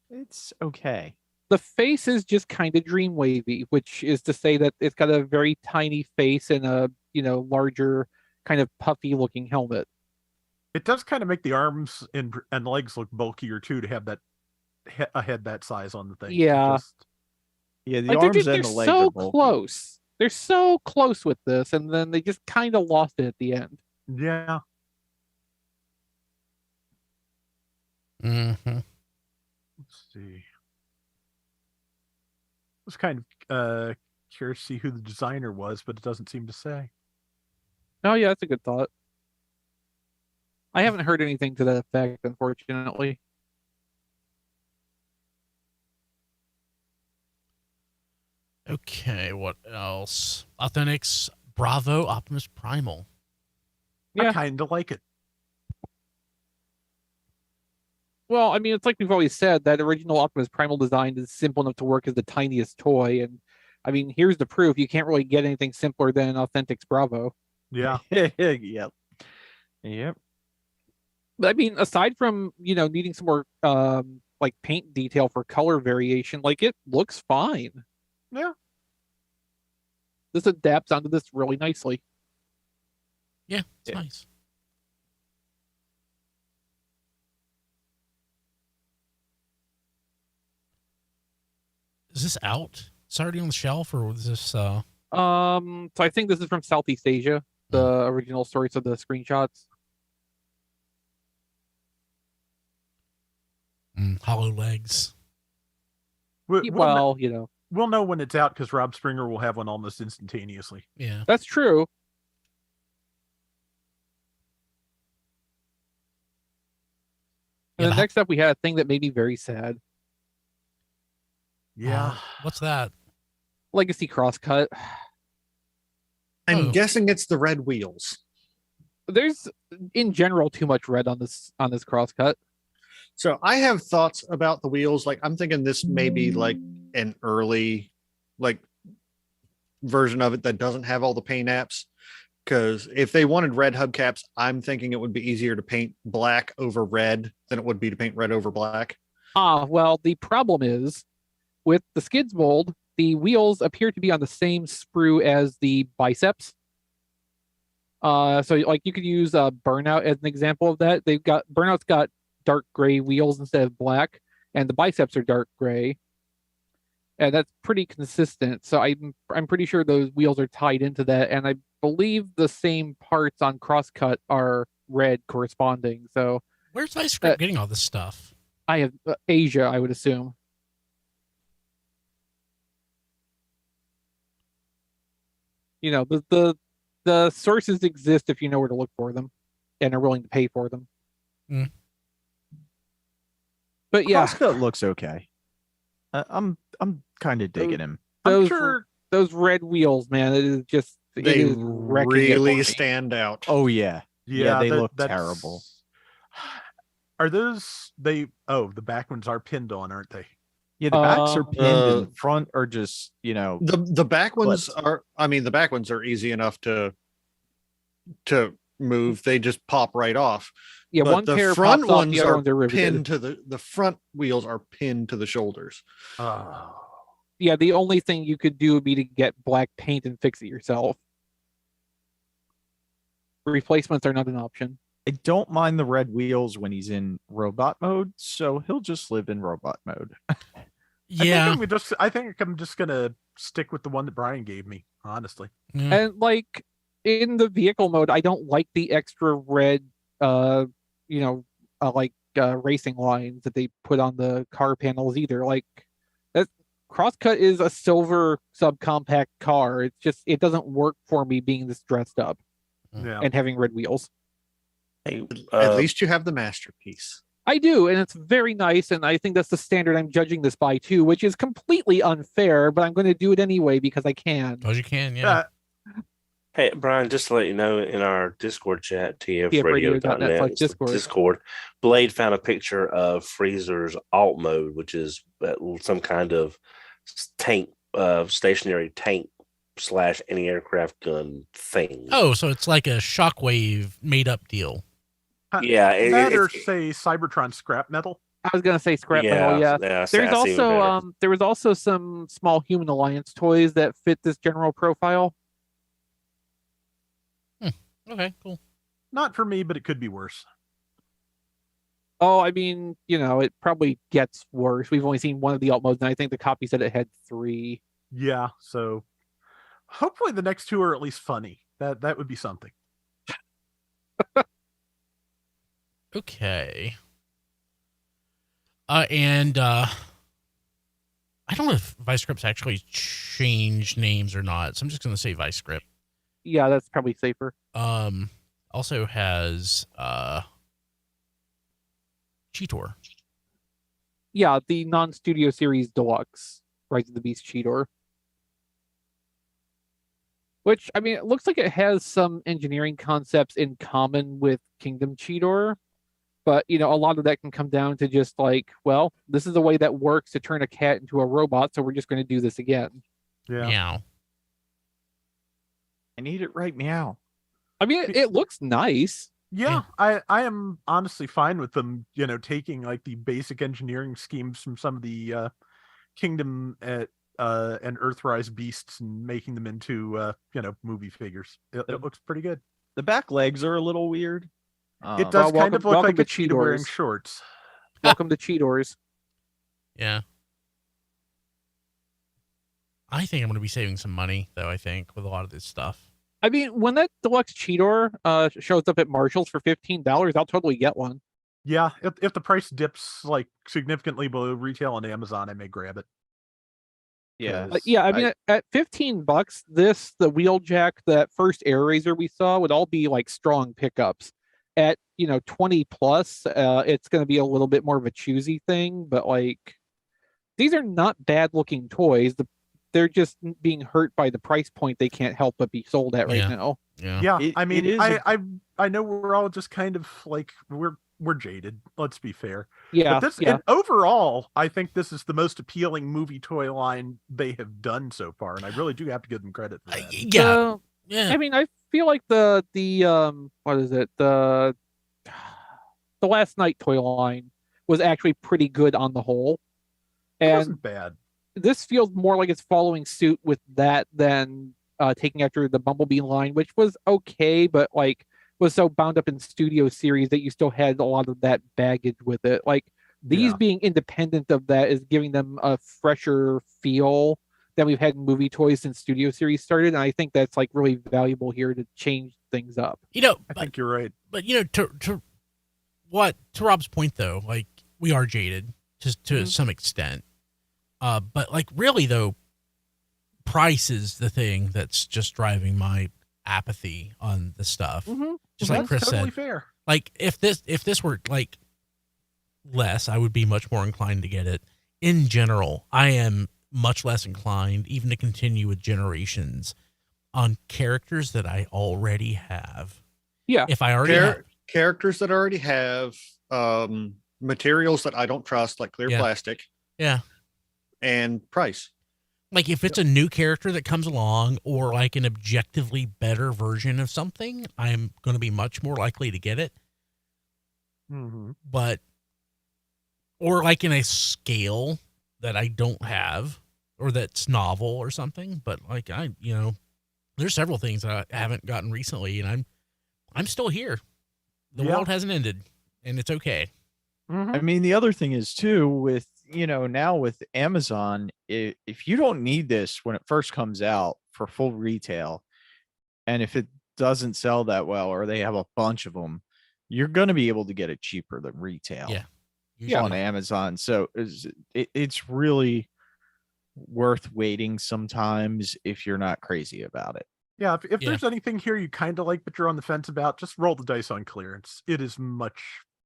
It's okay. The face is just kind of dream wavy, which is to say that it's got a very tiny face and a larger kind of puffy looking helmet. It does kind of make the arms and legs look bulkier too to have that a head that size on the thing. Yeah. Yeah, the Like they're arms just, and they're the legs so are bulky. close. They're so close with this, and then they just kind of lost it at the end. Yeah. Mm-hmm. Let's see. I was kind of curious to see who the designer was, but it doesn't seem to say. Oh yeah, that's a good thought. I haven't heard anything to that effect, unfortunately. Okay, what else? Authentics Bravo Optimus Primal. Yeah. I kind of like it. Well, I mean, it's like we've always said, that original Optimus Primal design is simple enough to work as the tiniest toy. And I mean, here's the proof. You can't really get anything simpler than Authentics Bravo. Yeah. Yep. Yep. But I mean, aside from, needing some more like paint detail for color variation, like it looks fine. Yeah. This adapts onto this really nicely. Yeah, it's Yeah. nice. Is this out? It's already on the shelf, or was this? So I think this is from Southeast Asia, the original source of the screenshots. Hollow legs. Well, We'll know when it's out because Rob Springer will have one almost instantaneously. Yeah. that's true. And Yeah, then next up, we had a thing that made me very sad. Yeah. What's that? Legacy Crosscut. I'm Oh. guessing it's the red wheels. There's, in general, too much red on this crosscut. So I have thoughts about the wheels. Like I'm thinking this may be like an early version of it that doesn't have all the paint apps. Because if they wanted red hubcaps, I'm thinking it would be easier to paint black over red than it would be to paint red over black. Well, the problem is with the skids mold, the wheels appear to be on the same sprue as the biceps. So like you could use Burnout as an example of that. Burnout's got dark gray wheels instead of black, and the biceps are dark gray. And that's pretty consistent. So I'm pretty sure those wheels are tied into that, and I believe the same parts on Crosscut are red corresponding. So Where's Ice Script getting all this stuff? I have Asia, I would assume. The sources exist if you know where to look for them and are willing to pay for them. Mm. But yeah, Crosscut looks okay. I'm kind of digging him. I'm those sure those red wheels, man, it is just it They is wrecking it for really me. stand out. Oh yeah. Yeah, they look that's- terrible. Are those the back ones are pinned on, aren't they? Yeah, the backs are pinned Uh, and the front are just, The back ones Flipped. are, I mean, the back ones are easy enough to move. They just pop right off. Yeah, But one the pair front pops off, ones the other are ones are riveted. pinned to the front wheels are pinned to the shoulders. Oh. Yeah, the only thing you could do would be to get black paint and fix it yourself. Replacements are not an option. I don't mind the red wheels when he's in robot mode, so he'll just live in robot mode. Yeah. I think I'm just gonna stick with the one that Brian gave me, honestly. Yeah. And like in the vehicle mode, I don't like the extra red racing lines that they put on the car panels either. Like that Crosscut is a silver subcompact car. It's just it doesn't work for me being this dressed up Yeah. and having red wheels. Hey, At least you have the masterpiece. I do, and it's very nice, and I think that's the standard I'm judging this by too, which is completely unfair, but I'm going to do it anyway because I can. As you can, yeah. Hey, Brian, just to let you know, in our Discord chat, tfradio.net/Discord. Discord, Blade found a picture of Freezer's alt mode, which is some kind of tank, stationary tank / anti-aircraft gun thing. Oh, so it's like a Shockwave made up deal. Yeah, That or say Cybertron scrap metal. I was going to say scrap metal, yeah. There's also there was also some small Human Alliance toys that fit this general profile. Okay, cool. Not for me, but it could be worse. Oh, I mean, it probably gets worse. We've only seen one of the alt modes, and I think the copy said it had 3. Yeah, so hopefully the next 2 are at least funny. That would be something. Okay. And I don't know if Vice Grip's actually changed names or not, so I'm just going to say Vice Grip. Yeah, that's probably safer. Also has Cheetor. Yeah, the non-studio series deluxe Rise of the Beast Cheetor. Which, I mean, it looks like it has some engineering concepts in common with Kingdom Cheetor. But, a lot of that can come down to just like, well, this is a way that works to turn a cat into a robot, so we're just going to do this again. Yeah. Meow. I need it right meow. I mean, it looks nice. Yeah, I am honestly fine with them, taking like the basic engineering schemes from some of the Kingdom and Earthrise beasts and making them into movie figures. It looks pretty good. The back legs are a little weird. It does kind of look like a to cheetah wearing Cheetors. shorts. Welcome to Cheetors. Yeah. I think I'm going to be saving some money, though, I think, with a lot of this stuff. I mean, when that deluxe Cheetor shows up at Marshall's for $15, I'll totally get one. Yeah, if the price dips like significantly below retail on Amazon, I may grab it. Yeah. I mean, at $15, the Wheeljack, that first Air Razor we saw would all be like strong pickups. At 20 plus, it's going to be a little bit more of a choosy thing, but like these are not bad looking toys. They're just being hurt by the price point they can't help but be sold at right now. Yeah. I mean, I know we're all just kind of like we're jaded. Let's be fair. Yeah. But and overall, I think this is the most appealing movie toy line they have done so far, and I really do have to give them credit for that. Yeah. I mean, I feel like the what is it? The Last Night toy line was actually pretty good on the whole. It And wasn't bad. this feels more like it's following suit with that than taking after the Bumblebee line, which was okay, but like was so bound up in studio series that you still had a lot of that baggage with it. Like these being independent of that is giving them a fresher feel than we've had in movie toys since studio series started. And I think that's like really valuable here to change things up. I think you're right. But to Rob's point though, like we are jaded to some extent. But like really though, price is the thing that's just driving my apathy on the stuff. Just like Chris totally said, fair. like if this were like less, I would be much more inclined to get it. In general, I am much less inclined even to continue with Generations on characters that I already have. Yeah. If I already have characters that I already have, materials that I don't trust, like clear plastic. Yeah. And price. Like if it's a new character that comes along or like an objectively better version of something, I'm going to be much more likely to get it. But, or like in a scale that I don't have or that's novel or something. But like there's several things that I haven't gotten recently and I'm still here. The world hasn't ended and it's okay. I mean, the other thing is too with, now with Amazon, if you don't need this when it first comes out for full retail, and if it doesn't sell that well, or they have a bunch of them, you're going to be able to get it cheaper than retail. Yeah. On Usually. Amazon. So it's really worth waiting sometimes if you're not crazy about it. Yeah, if Yeah. there's anything here you kind of like but you're on the fence about, just roll the dice on clearance. It is much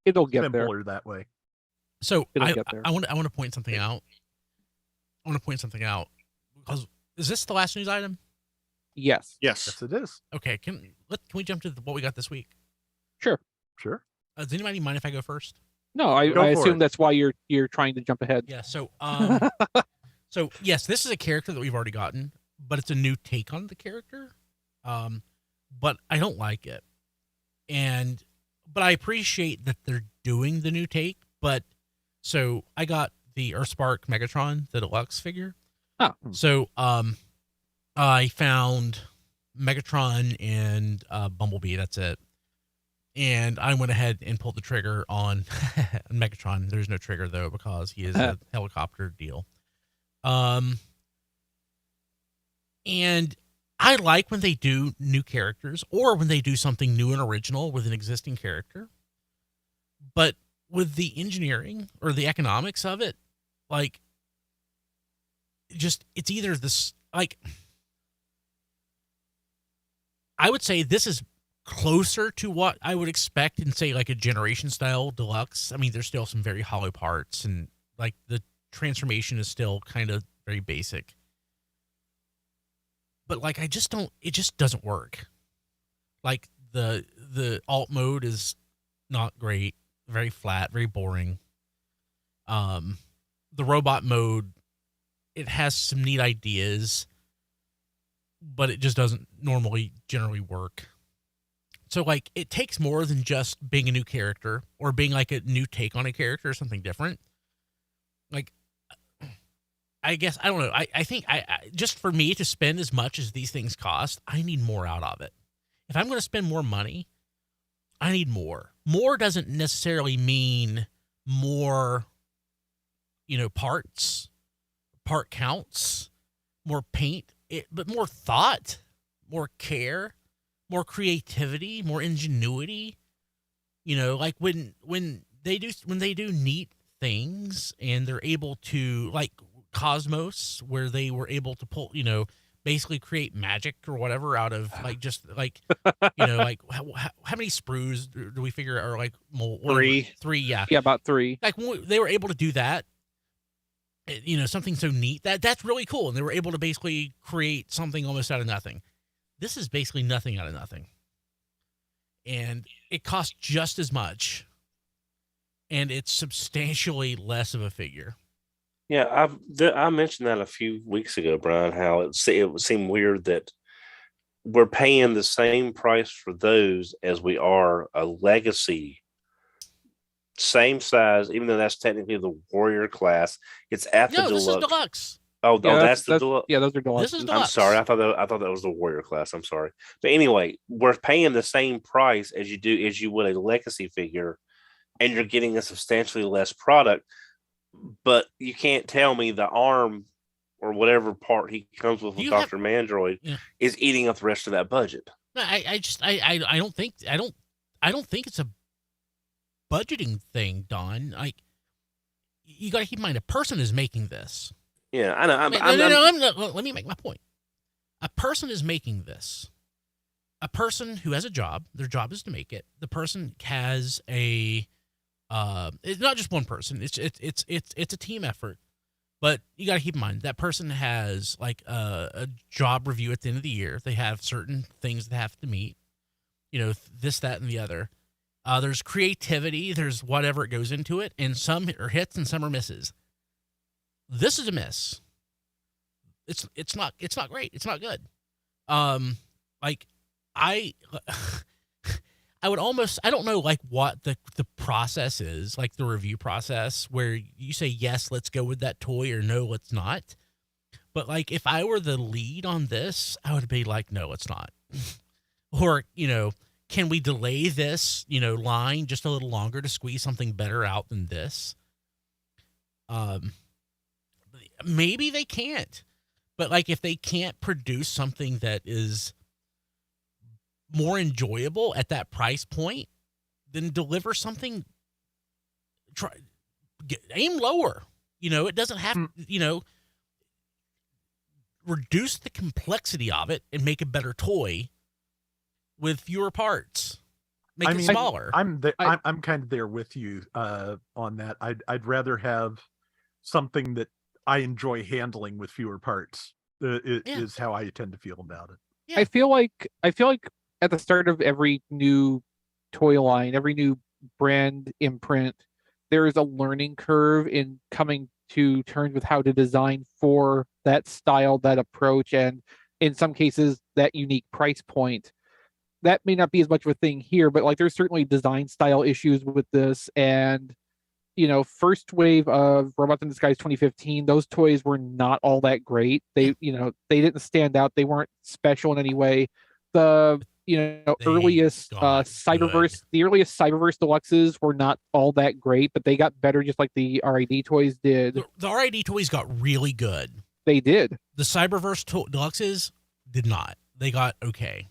It'll get there. simpler that way. So It'll I get there. want to point something out. I want to point something out because is this the last news item? Yes. Yes. Yes, it is. Okay, can we jump to what we got this week? Sure. Sure. Does anybody mind if I go first? No, I Go for assume it. that's why you're trying to jump ahead. Yeah. So so yes, this is a character that we've already gotten, but it's a new take on the character. But I don't like it, but I appreciate that they're doing the new take. But so I got the EarthSpark Megatron, the deluxe figure. Oh. So I found Megatron and Bumblebee. That's it. And I went ahead and pulled the trigger on Megatron. There's no trigger though because he is a helicopter deal. And I like when they do new characters or when they do something new and original with an existing character. But with the engineering or the economics of it, like, it's either this, like, I would say this is closer to what I would expect in, say, like a generation style deluxe. I mean, there's still some very hollow parts and like the transformation is still kind of very basic. But like, it just doesn't work. Like the alt mode is not great, very flat, very boring. The robot mode, it has some neat ideas, but it just doesn't generally work. So like, it takes more than just being a new character or being like a new take on a character or something different. Like, I guess, I don't know. I think I just for me to spend as much as these things cost, I need more out of it. If I'm going to spend more money, I need more. More doesn't necessarily mean more, parts, part counts, more paint, but more thought, more care, more creativity, more ingenuity. Like when they do neat things and they're able to, like Cosmos, where they were able to pull, basically create magic or whatever out of like just like like how many sprues do we figure are like three yeah about 3. like when they were able to do that, something so neat that's really cool, and they were able to basically create something almost out of nothing. This is basically nothing out of nothing, and it costs just as much, and it's substantially less of a figure. Yeah, I mentioned that a few weeks ago, Brian, how it would seem weird that we're paying the same price for those as we are a Legacy, same size, even though that's technically the Warrior class. It's at the No, deluxe. this is deluxe. Oh, that's the deluxe. Yeah, those are deluxe. This is I'm deluxe. sorry. I thought that was the Warrior class. I'm sorry. But anyway, we're paying the same price as you would a Legacy figure, and you're getting a substantially less product. But you can't tell me the arm or whatever part he comes with Dr. Mandroid is eating up the rest of that budget. No, I don't think it's a budgeting thing, Don. Like, you got to keep in mind, a person is making this. Yeah, I know. Let me make my point. A person is making this. A person who has a job, their job is to make it. The person has it's not just one person. It's a team effort. But you got to keep in mind that person has like a job review at the end of the year. They have certain things that have to meet. This, that, and the other. There's creativity. There's whatever it goes into it, and some are hits and some are misses. This is a miss. It's not great. It's not good. Like I would almost, I don't know like what the process is, like the review process where you say, yes, let's go with that toy, or no, let's not. But like, if I were the lead on this, I would be like, no, it's not. Or, can we delay this, line just a little longer to squeeze something better out than this? Maybe they can't, but like, if they can't produce something that is more enjoyable at that price point, then deliver something. Aim lower. It doesn't have, reduce the complexity of it and make a better toy with fewer parts. Make it smaller. I'm kind of there with you on that. I'd rather have something that I enjoy handling with fewer parts. Is how I tend to feel about it. Yeah. I feel like at the start of every new toy line, every new brand imprint, there is a learning curve in coming to terms with how to design for that style, that approach, and in some cases that unique price point. That may not be as much of a thing here, but like there's certainly design style issues with this. And first wave of Robots in Disguise 2015, those toys were not all that great. They didn't stand out. They weren't special in any way. The earliest Cyberverse, the earliest Cyberverse Deluxes were not all that great, but they got better just like the RID toys did. The RID toys got really good. They did. The Cyberverse Deluxes did not. They got okay.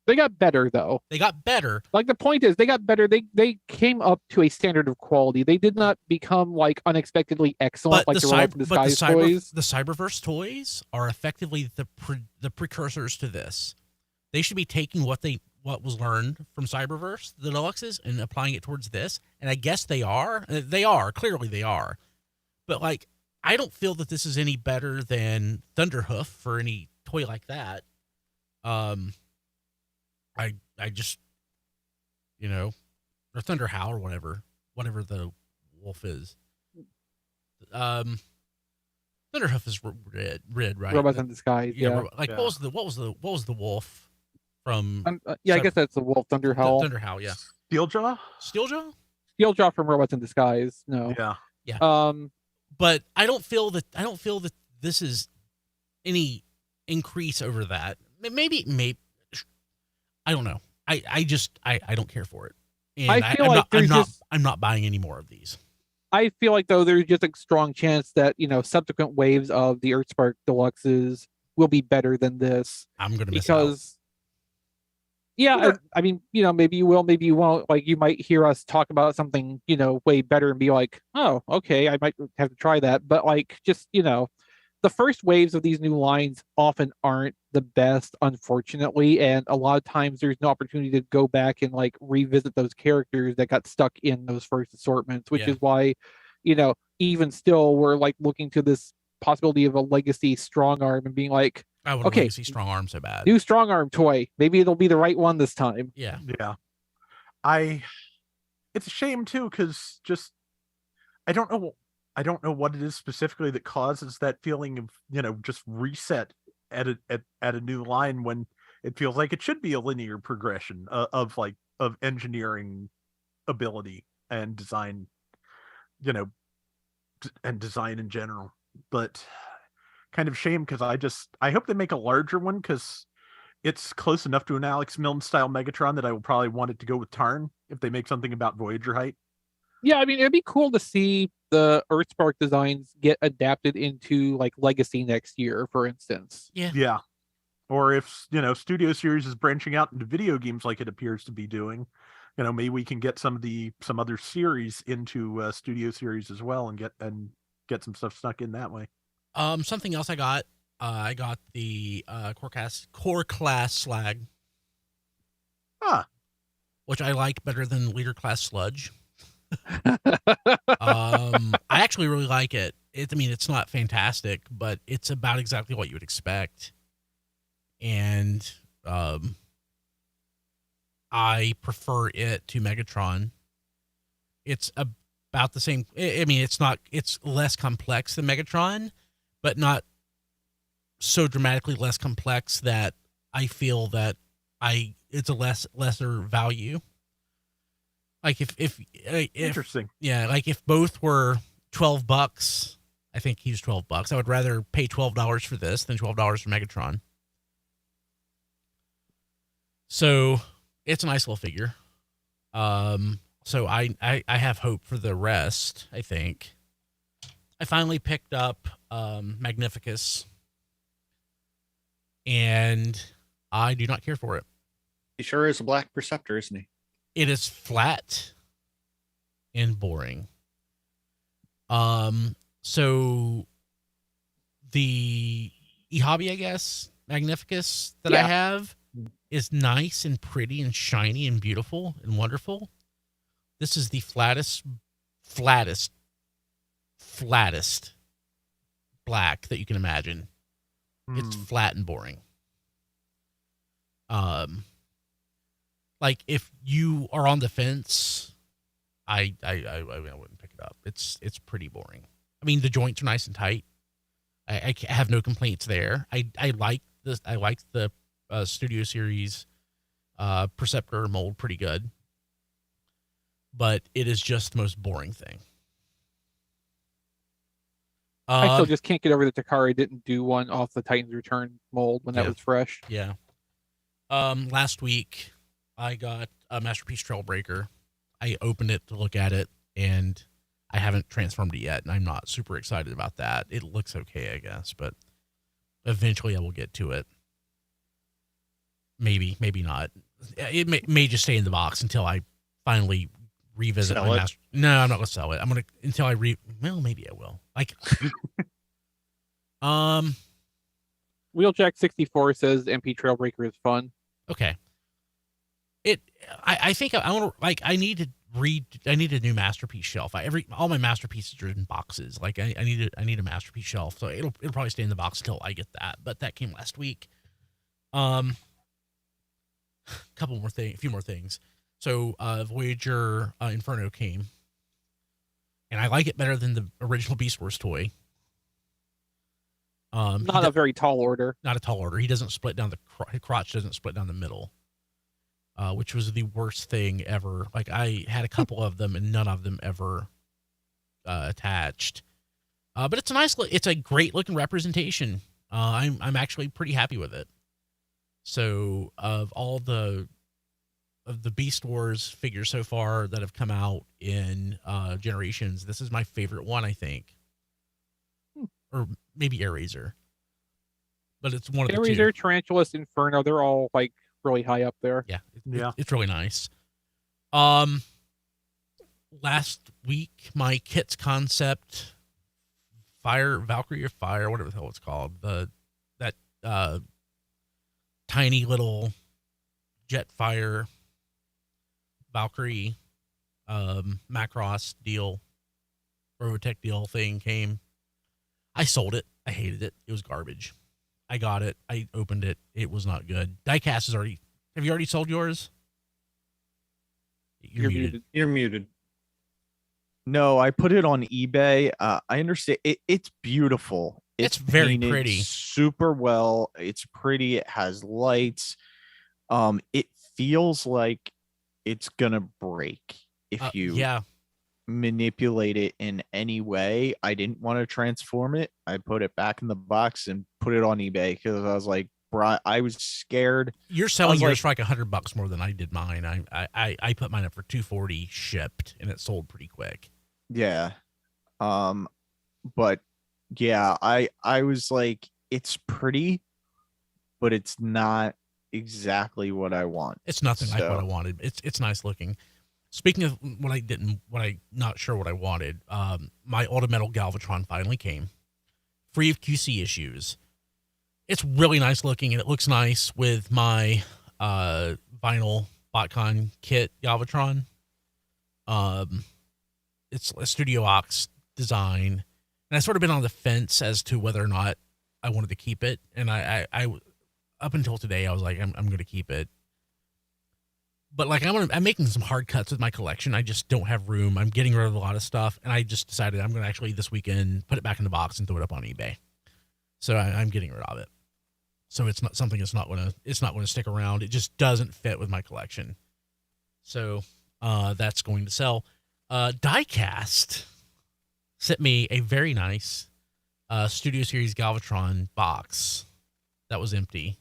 They got better though. They got better. Like the point is, they got better. They came up to a standard of quality. They did not become like unexpectedly excellent like the Robots in Disguise toys. The Cyberverse toys are effectively the precursors to this. They should be taking what was learned from Cyberverse, the Deluxes, and applying it towards this. And I guess they are. Clearly they are. But like, I don't feel that this is any better than Thunderhoof for any toy like that. I just, or Thunderhowl or whatever the wolf is. Thunderhoof is red, right? Robots in Disguise, yeah. Like yeah. What was the wolf from? I guess that's the wolf. Thunderhowl. Thunderhowl, yeah. Steeljaw? Steeljaw from Robots in Disguise. No. Yeah. But I don't feel that this is any increase over that. Maybe. I don't know. I don't care for it. And I'm not buying any more of these. I feel like though there's just a strong chance that subsequent waves of the EarthSpark Deluxes will be better than this. I'm gonna miss out. I mean, maybe you will, maybe you won't. Like you might hear us talk about something, way better and be like, oh, okay, I might have to try that. But like, just the first waves of these new lines often aren't the best, unfortunately, and a lot of times there's no opportunity to go back and like revisit those characters that got stuck in those first assortments, which is why, even still we're like looking to this possibility of a Legacy Strong Arm and being like, I would Legacy Strong Arm so bad. New Strong Arm toy. Maybe it'll be the right one this time. Yeah. Yeah. It's a shame too, because I don't know what it is specifically that causes that feeling of, just reset at a new line when it feels like it should be a linear progression of engineering ability and design, and design in general. But kind of shame because I hope they make a larger one because it's close enough to an Alex Milne style Megatron that I will probably want it to go with Tarn if they make something about Voyager height. Yeah, I mean, it'd be cool to see the EarthSpark designs get adapted into like Legacy next year, for instance. Yeah. Or if, Studio Series is branching out into video games like it appears to be doing, maybe we can get some other series into Studio Series as well and get some stuff snuck in that way. Something else I got the core class Slag. Which I like better than Leader class Sludge. I actually really like it. It's not fantastic, but it's about exactly what you would expect. And I prefer it to Megatron. It's about the same. It's less complex than Megatron, but not so dramatically less complex that I feel that it's a lesser value. Like if interesting. Yeah, like if both were $12, I think he's $12. I would rather pay $12 for this than $12 for Megatron. So it's a nice little figure. So I have hope for the rest, I think. I finally picked up Magnificus, and I do not care for it. He sure is a black Perceptor, isn't he? It is flat. and boring. So the eHobby, I guess, Magnificus that I Yeah. have is nice and pretty and shiny and beautiful and wonderful. This is the flattest black that you can imagine. It's flat and boring. Like if you are on the fence, I wouldn't pick it up. It's pretty boring. I mean, the joints are nice and tight. I have no complaints there. I like this. I like the Studio Series Perceptor mold pretty good, but it is just the most boring thing. I still just can't get over that Takari didn't do one off the Titans Return mold when that Yeah. was fresh. Yeah. Last week I got a Masterpiece Trailbreaker. I opened it to look at it, and I haven't transformed it yet, and I'm not super excited about that. It looks okay, I guess, but eventually I will get to it. Maybe not. It may just stay in the box until I finally revisit Sell my it? master. No, I'm not gonna sell it. I'm gonna until I well, maybe I will. Like, Wheeljack 64 says MP Trailbreaker is fun. okay. I think I want to, like, I need a new masterpiece shelf. All my masterpieces are in boxes. Like I need a masterpiece shelf. So it'll probably stay in the box until I get that. But that came last week. A few more things. So Voyager Inferno came, and I like it better than the original Beast Wars toy. Not a very tall order. Not a tall order. He doesn't split down the crotch doesn't split down the middle, which was the worst thing ever. Like I had a couple of them and none of them ever attached. But it's a nice look. It's a great looking representation. I'm actually pretty happy with it. So of all the Beast Wars figures so far that have come out in Generations, this is my favorite one, I think. Or maybe Air Razor. But it's one of the two. Air Razor, Tarantulas, Inferno, they're all like really high up there. Yeah. Yeah. It's really nice. Last week, my Kits Concept Valkyrie or Fire, whatever the hell it's called, that tiny little Jetfire Valkyrie Macross deal, Robotech deal thing came. I sold it. I hated it. It was garbage. I got it. I opened it. It was not good. Diecast is already. Have you already sold yours? You're muted. You're muted. No, I put it on eBay. I understand it's beautiful. It's very painted pretty. Super well. It's pretty. It has lights. It feels like it's gonna break if you Yeah. manipulate it in any way. I didn't want to transform it. I put it back in the box and put it on eBay because I was like, I was scared. You're selling was yours like- for like $100 more than I did mine. I put mine up for $240 shipped, and it sold pretty quick. Yeah. But yeah, I was like, it's pretty, but it's not exactly what I want. It's nothing like what So- I wanted. It's nice looking. Speaking of what I not sure what I wanted, my Ultimetal Galvatron finally came, free of QC issues. It's really nice looking, and it looks nice with my vinyl BotCon kit Galvatron. It's a Studio Ox design, and I've sort of been on the fence as to whether or not I wanted to keep it. And I up until today, I was like, I'm going to keep it. But like I'm making some hard cuts with my collection. I just don't have room. I'm getting rid of a lot of stuff, and I just decided I'm going to actually this weekend put it back in the box and throw it up on eBay. So I'm getting rid of it. So it's not something that's not going to stick around. It just doesn't fit with my collection. So that's going to sell. Diecast sent me a very nice Studio Series Galvatron box that was empty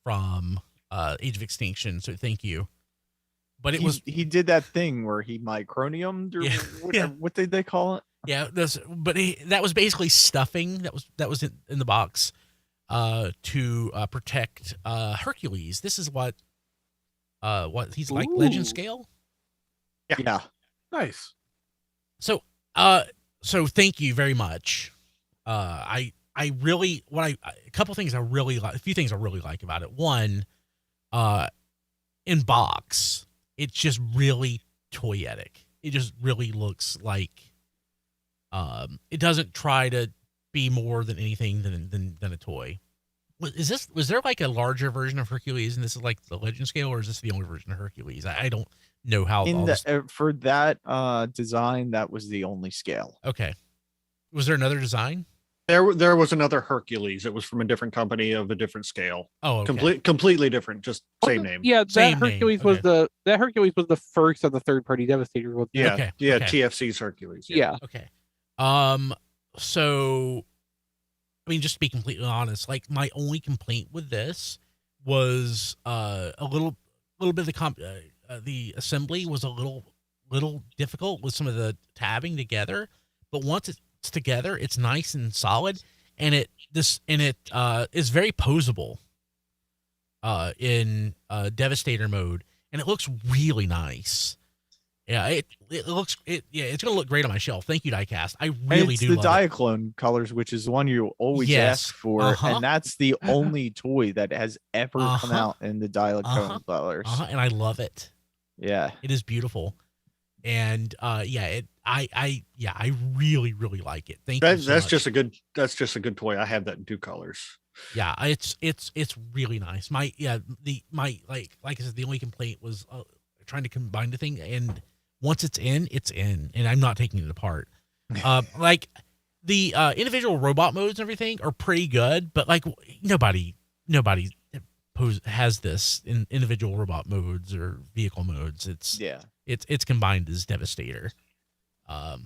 from Age of Extinction. So thank you. But He did that thing where he microniumed or Yeah. what did they call it? Yeah, that was basically stuffing that was in the box to protect Hercules. This is what he's like, legend Ooh. scale. Yeah. Nice. So so thank you very much. I really a couple things I really like, a few things I really like about it. One, in box, it's just really toyetic. It just really looks like it doesn't try to be more than anything than a toy. Was there like a larger version of Hercules, and this is like the Legend scale, or is this the only version of Hercules? I don't know how In all this. for that design, that was the only scale. Okay. Was there another design? There was another Hercules. It was from a different company of a different scale. Oh, okay. Completely different, just same name. Yeah, Same that name, Hercules okay. was the Hercules was the first of the third-party Devastator. Wasn't it? Yeah, Okay, yeah, okay. TFC's Hercules. Yeah. Okay. So, I mean, just to be completely honest, like my only complaint with this was a little bit of the assembly was a little difficult with some of the tabbing together, but once it's together, it's nice and solid, and it is very posable in Devastator mode, and it looks really nice. Yeah, it's gonna look great on my shelf. Thank you, Diecast. I really it's do the love it. Diaclone colors, which is the one you always Yes. ask for, Uh-huh. and that's the only toy that has ever come Uh-huh. out in the Diaclone Uh-huh. colors. And I love it. Yeah. It is beautiful, and I really like it. Thank you. So That's much. just a good toy. I have that in 2 colors. Yeah, it's really nice. Like I said, the only complaint was trying to combine the thing, and once it's in, and I'm not taking it apart. Like the individual robot modes and everything are pretty good, but like nobody has this in individual robot modes or vehicle modes. It's combined as Devastator. Yeah,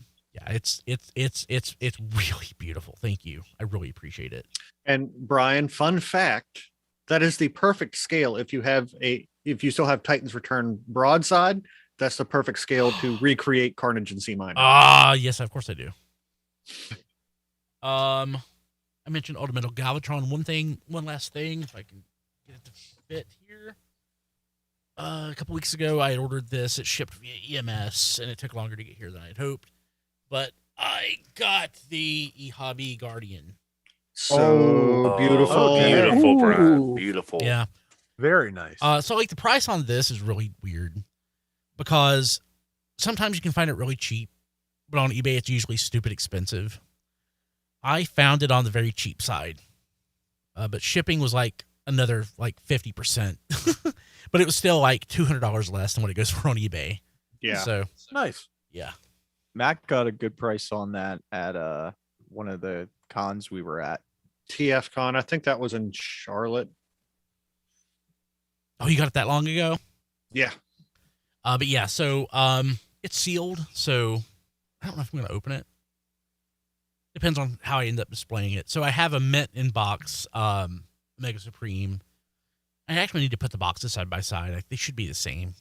it's really beautiful. Thank you. I really appreciate it. And Brian, fun fact, that is the perfect scale. If you still have Titan's Return broadside, that's the perfect scale to recreate Carnage and C minor. Yes, of course I do. I mentioned Ultimate Galvatron. One last thing, if I can get it to fit here. A couple weeks ago, I ordered this. It shipped via EMS, and it took longer to get here than I had hoped. But I got the eHobby Guardian. So beautiful. okay. Beautiful, Brian. Ooh. Beautiful. Yeah. Very nice. So like the price on this is really weird because sometimes you can find it really cheap, but on eBay it's usually stupid expensive. I found it on the very cheap side, but shipping was like another like 50%, but it was still like $200 less than what it goes for on eBay. Yeah. So Nice. yeah. Mac got a good price on that at one of the cons we were at. TFCon, I think that was in Charlotte. Oh, you got it that long ago? Yeah. But yeah, so it's sealed, so I don't know if I'm gonna open it. Depends on how I end up displaying it. So I have a mint in box Mega Supreme. I actually need to put the boxes side by side. They should be the same.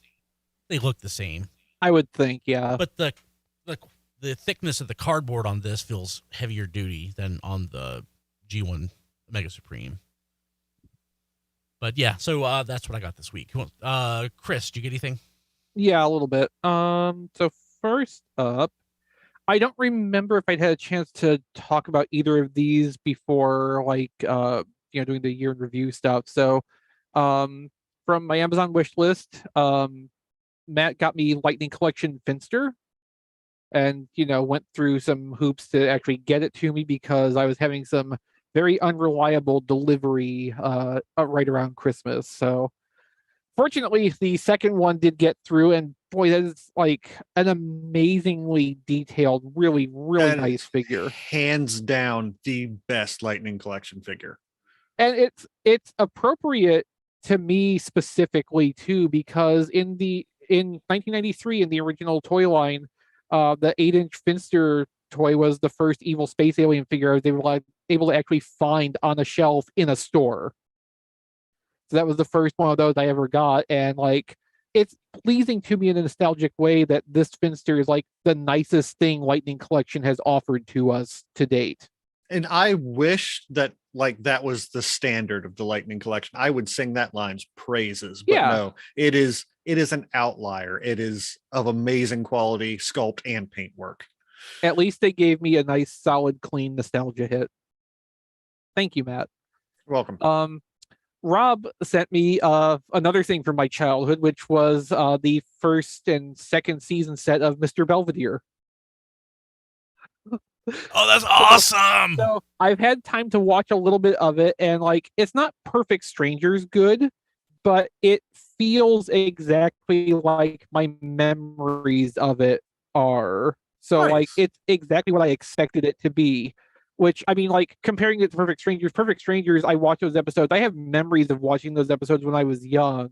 They look the same. I would think, yeah. But the thickness of the cardboard on this feels heavier duty than on the G1 Mega Supreme. But yeah, so that's what I got this week. Chris, did you get anything? Yeah, a little bit. So first up, I don't remember if I'd had a chance to talk about either of these before, like doing the year in review stuff. So from my Amazon wish list, Matt got me Lightning Collection Finster, and went through some hoops to actually get it to me because I was having some very unreliable delivery right around Christmas. So fortunately, the second one did get through, and boy, that is like an amazingly detailed, really That nice is figure. Hands down the best Lightning Collection figure. And it's appropriate to me specifically too, because in 1993 in the original toy line, the 8-inch Finster toy was the first evil space alien figure I was able to actually find on a shelf in a store. So that was the first one of those I ever got, and like it's pleasing to me in a nostalgic way that this Finster is like the nicest thing Lightning Collection has offered to us to date. And I wish that like that was the standard of the Lightning Collection. I would sing that line's praises, but Yeah. no, it is it is an outlier. It is of amazing quality sculpt and paintwork. At least they gave me a nice, solid, clean nostalgia hit. Thank you, Matt. You're welcome. Rob sent me another thing from my childhood, which was the first and second season set of Mr. Belvedere. Oh, that's awesome. So I've had time to watch a little bit of it, and like it's not Perfect Strangers good, but it feels exactly like my memories of it are. So like Nice. it's exactly what I expected it to be. Which I mean, like comparing it to Perfect Strangers, I watch those episodes. I have memories of watching those episodes when I was young,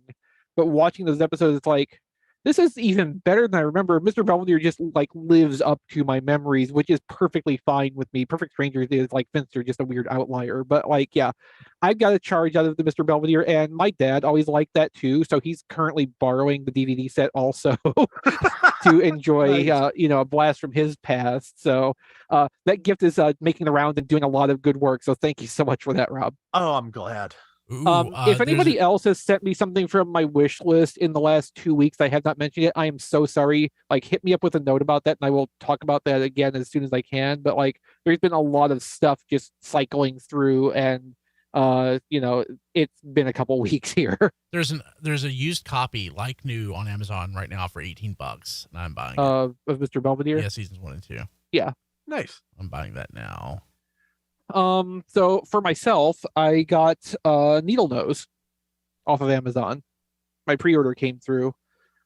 but watching those episodes, it's like this is even better than I remember. Mr. Belvedere just like lives up to my memories, which is perfectly fine with me. Perfect Strangers is like Finster, just a weird outlier. But like, yeah, I've got a charge out of the Mr. Belvedere, and my dad always liked that too. So he's currently borrowing the DVD set also to enjoy, Nice. a blast from his past. So that gift is making the round and doing a lot of good work. So thank you so much for that, Rob. Oh, I'm glad. Ooh, If anybody else has sent me something from my wish list in the last 2 weeks, I have not mentioned it. I am so sorry. Like, hit me up with a note about that, and I will talk about that again as soon as I can. But like, there's been a lot of stuff just cycling through, and it's been a couple weeks here. there's a used copy like new on Amazon right now for $18, and I'm buying it. Of Mr. Belvedere. Yeah, seasons 1 and 2. Nice. I'm buying that now. So for myself, I got Needlenose off of Amazon. My pre-order came through.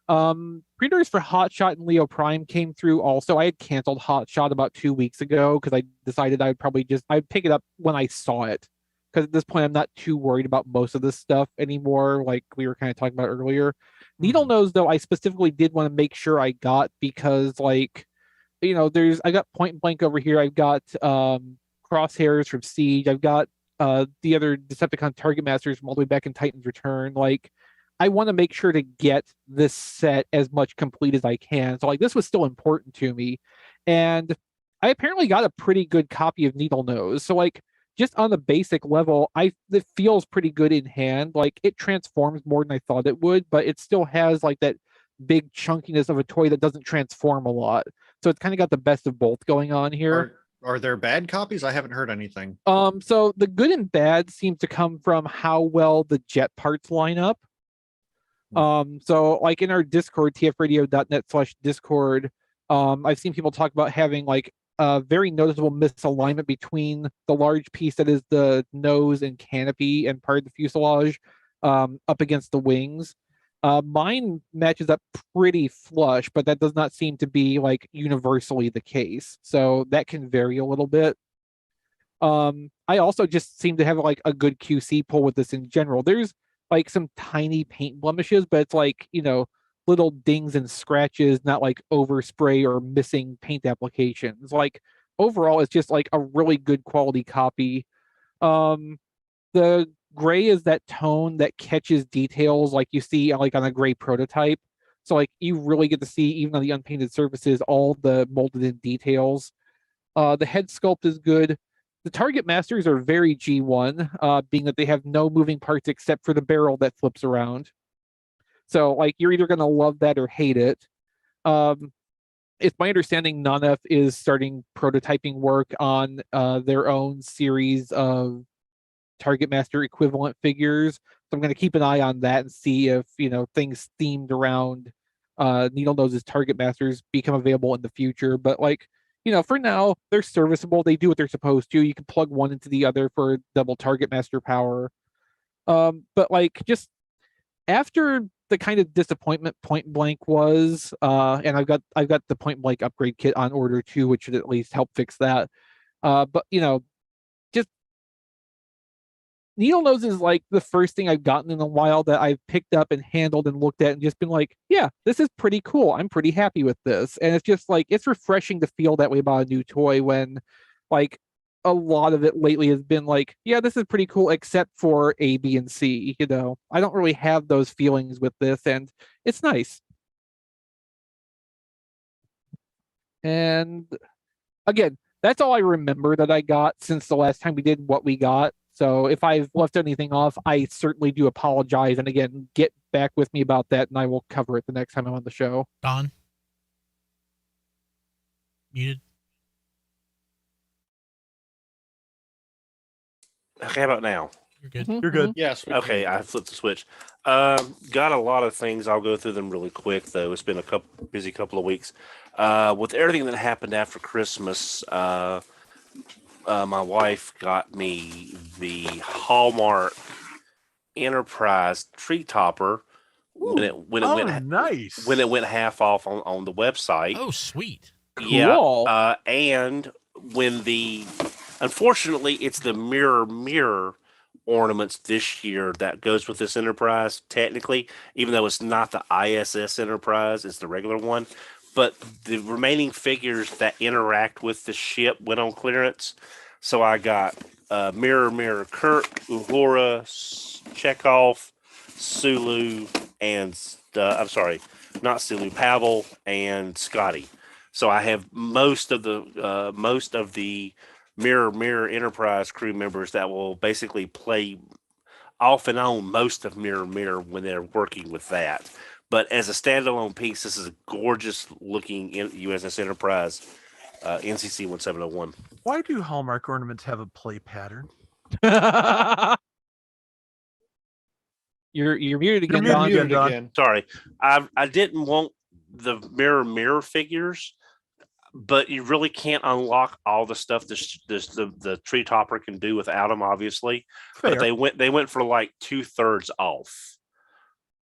Pre-orders for Hotshot and Leo Prime came through also. I had canceled Hotshot about 2 weeks ago because I decided I'd pick it up when I saw it. Because at this point, I'm not too worried about most of this stuff anymore, like we were kind of talking about earlier. Needlenose, though, I specifically did want to make sure I got because, like, I got Point Blank over here. I've got Crosshairs from Siege. I've got the other Decepticon Target Masters from all the way back in Titan's Return. Like, I want to make sure to get this set as much complete as I can. So, like, this was still important to me. And I apparently got a pretty good copy of Needlenose. So, like, just on the basic level, it feels pretty good in hand. Like, it transforms more than I thought it would, but it still has, like, that big chunkiness of a toy that doesn't transform a lot. So it's kind of got the best of both going on here. Are there bad copies? I haven't heard anything. So the good and bad seem to come from how well the jet parts line up. So like in our Discord, tfradio.net/Discord, I've seen people talk about having like a very noticeable misalignment between the large piece that is the nose and canopy and part of the fuselage up against the wings. Mine matches up pretty flush, but that does not seem to be like universally the case. So that can vary a little bit. I also just seem to have like a good QC pull with this in general. There's like some tiny paint blemishes, but it's like, little dings and scratches, not like overspray or missing paint applications. Like overall, it's just like a really good quality copy. The gray is that tone that catches details like you see like on a gray prototype. So like you really get to see, even on the unpainted surfaces, all the molded in details. The head sculpt is good. The Target Masters are very G1, being that they have no moving parts except for the barrel that flips around. So like you're either going to love that or hate it. It's my understanding Nanef is starting prototyping work on their own series of Target Master equivalent figures. So I'm going to keep an eye on that and see if, things themed around Needlenose's Target Masters become available in the future. But like, for now, they're serviceable. They do what they're supposed to. You can plug one into the other for double Target Master power. But like just after the kind of disappointment Point Blank was, and I've got the Point Blank upgrade kit on order too, which should at least help fix that. But just Needlenose is like the first thing I've gotten in a while that I've picked up and handled and looked at and just been like, yeah, this is pretty cool. I'm pretty happy with this. And it's just like, it's refreshing to feel that way about a new toy when like a lot of it lately has been like, yeah, this is pretty cool, except for A, B, and C. I don't really have those feelings with this, and it's nice. And again, that's all I remember that I got since the last time we did what we got. So if I've left anything off, I certainly do apologize. And again, get back with me about that, and I will cover it the next time I'm on the show. Don? Muted? Okay, how about now? You're good. You're good. Yes. we Okay, can. I flipped the switch. Got a lot of things. I'll go through them really quick, though. It's been a busy couple of weeks. With everything that happened after Christmas, my wife got me the Hallmark Enterprise tree topper when it Nice. went half off on the website. Oh, sweet. Cool. Yeah, and when unfortunately, it's the mirror ornaments this year that goes with this Enterprise. Technically, even though it's not the ISS Enterprise, it's the regular one. But the remaining figures that interact with the ship went on clearance. So I got Mirror Kirk, Uhura, Chekhov, Sulu, and I'm sorry, not Sulu, Pavel, and Scotty. So I have most of the Mirror Enterprise crew members that will basically play off and on most of Mirror when they're working with that. But as a standalone piece, this is a gorgeous looking USS Enterprise NCC 1701. Why do Hallmark ornaments have a play pattern? You're muted again, You're Don. muted. Muted Don. again. Sorry, I didn't want the mirror figures, but you really can't unlock all the stuff the tree topper can do without them, obviously. Fair. But they went for like 2/3 off.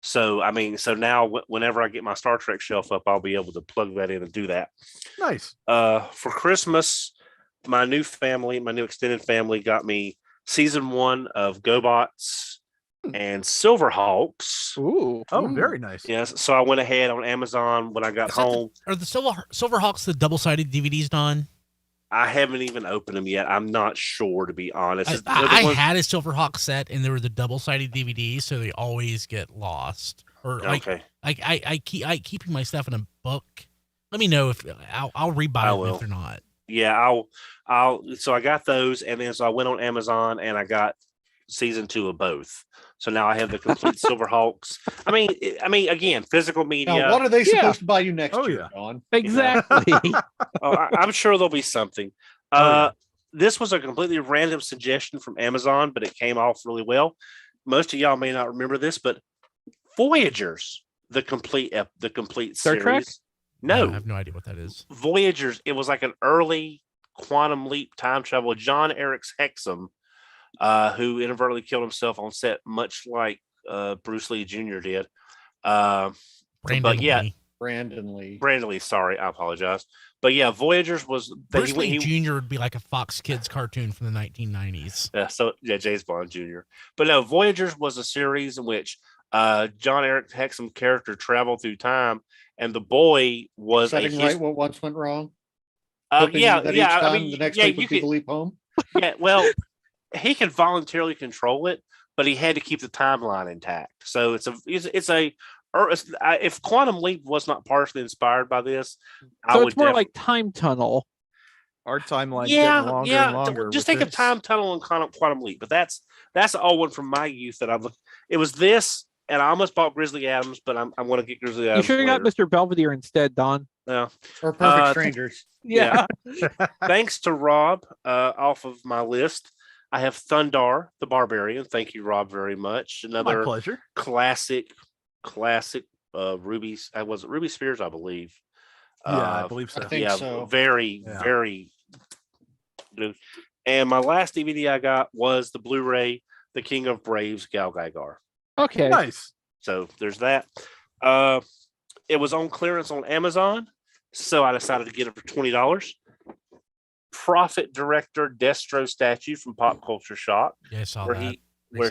So I mean, so now whenever I get my Star Trek shelf up, I'll be able to plug that in and do that. Nice. For Christmas, my new extended family got me season 1 of GoBots and Silverhawks. Ooh. Oh, very nice. Yes, so I went ahead on Amazon when I got Is that home. Are the Silverhawks the double-sided DVDs, Don? I haven't even opened them yet. I'm not sure, to be honest. I had a Silverhawk set, and they were the double-sided DVDs, so they always get lost. Or like, Okay. I keeping my stuff in a book. Let me know if I'll rebuy I them will. if they're not. Yeah, so I got those, and then so I went on Amazon and I got season 2 of both. So now I have the complete Silverhawks. I mean, again, physical media. Now, what are they Yeah. supposed to buy you next Oh, year, yeah. Don? Exactly. I'm sure there'll be something. Yeah. This was a completely random suggestion from Amazon, but it came off really well. Most of y'all may not remember this, but Voyagers, the complete Star series. Trek? No, I have no idea what that is. Voyagers. It was like an early quantum leap time travel. John Eriks Hexum, who inadvertently killed himself on set, much like Bruce Lee Jr. did. Brandon But yeah, Lee. Brandon Lee. Brandon Lee. Sorry, I apologize. But yeah, Voyagers was Bruce Lee Jr. would be like a Fox Kids cartoon from the 1990s. James Bond Jr. But no, Voyagers was a series in which John Eric Hexum character traveled through time, and the boy was Setting right what once went wrong. Hoping that each time the next week would be the leap home. Yeah, well, he can voluntarily control it, but he had to keep the timeline intact. So if Quantum Leap was not partially inspired by this, So it's more like Time Tunnel. Our timeline's getting longer and longer. Just with think of this. Time Tunnel and Quantum Leap, but that's the old one from my youth that I've looked. It was this, and I almost bought Grizzly Adams, but I'm going to get Grizzly You Adams. should have got Mr. Belvedere instead, Don. Yeah. Or Perfect Strangers. Yeah. Thanks to Rob, off of my list, I have Thundar the Barbarian. Thank you, Rob, very much. My Another pleasure. classic Ruby. Was it Ruby Spears? I believe. Yeah, I believe so. I think so. Very. And my last DVD I got was the Blu-ray, The King of Braves, Gal Gadot. Okay. Nice. So there's that. It was on clearance on Amazon, so I decided to get it for $20. Prophet director Destro statue from Pop Culture Shock, Yeah, I saw where that.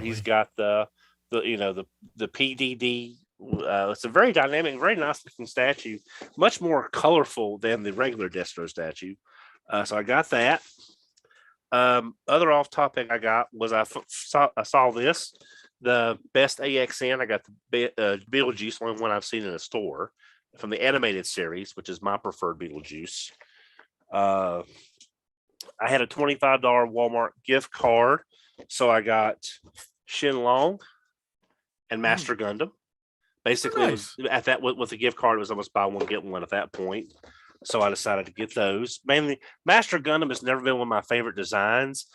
he's got the PDD. It's a very dynamic, very nice looking statue, much more colorful than the regular Destro statue. So I got that. Other off topic I got was I saw this, the best AXN. I got the Beetlejuice, only one I've seen in a store from the animated series, which is my preferred Beetlejuice. I had a $25 Walmart gift card So I got Shin Long and Master Gundam. Basically, it was at that with the gift card, it was almost buy one get one at that point. So I decided to get those. Mainly, Master Gundam has never been one of my favorite designs,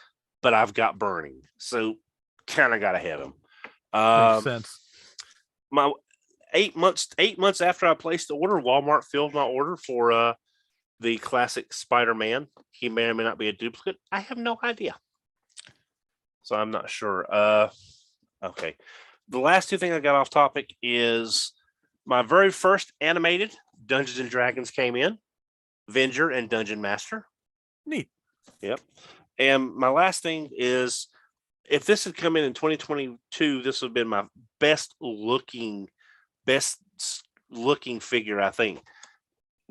but I've got Burning, so kind of got ahead of them. Makes sense. My 8 months after I placed the order, Walmart filled my order for the classic Spider-Man. He may or may not be a duplicate. I have no idea, so I'm not sure. Okay. The last two things I got off topic is my very first animated Dungeons and Dragons came in, Venger and Dungeon Master. Neat. Yep. And my last thing is, if this had come in 2022, this would have been my best looking figure, I think.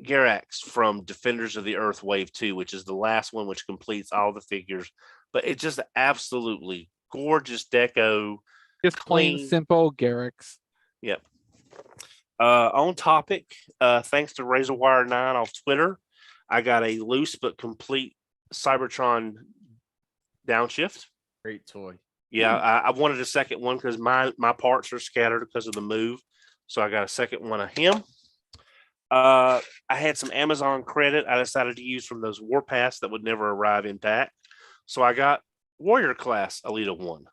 Garax from Defenders of the Earth Wave 2, which is the last one, which completes all the figures. But it's just absolutely gorgeous deco. Just plain clean. simple Garax. Yep. On topic, thanks to RazorWire 9 off Twitter, I got a loose but complete Cybertron downshift. Great toy. Yeah, I wanted a second one because my parts are scattered because of the move. So I got a second one of him. I had some Amazon credit I decided to use from those Warpaths that would never arrive intact. So I got Warrior Class Alita 1.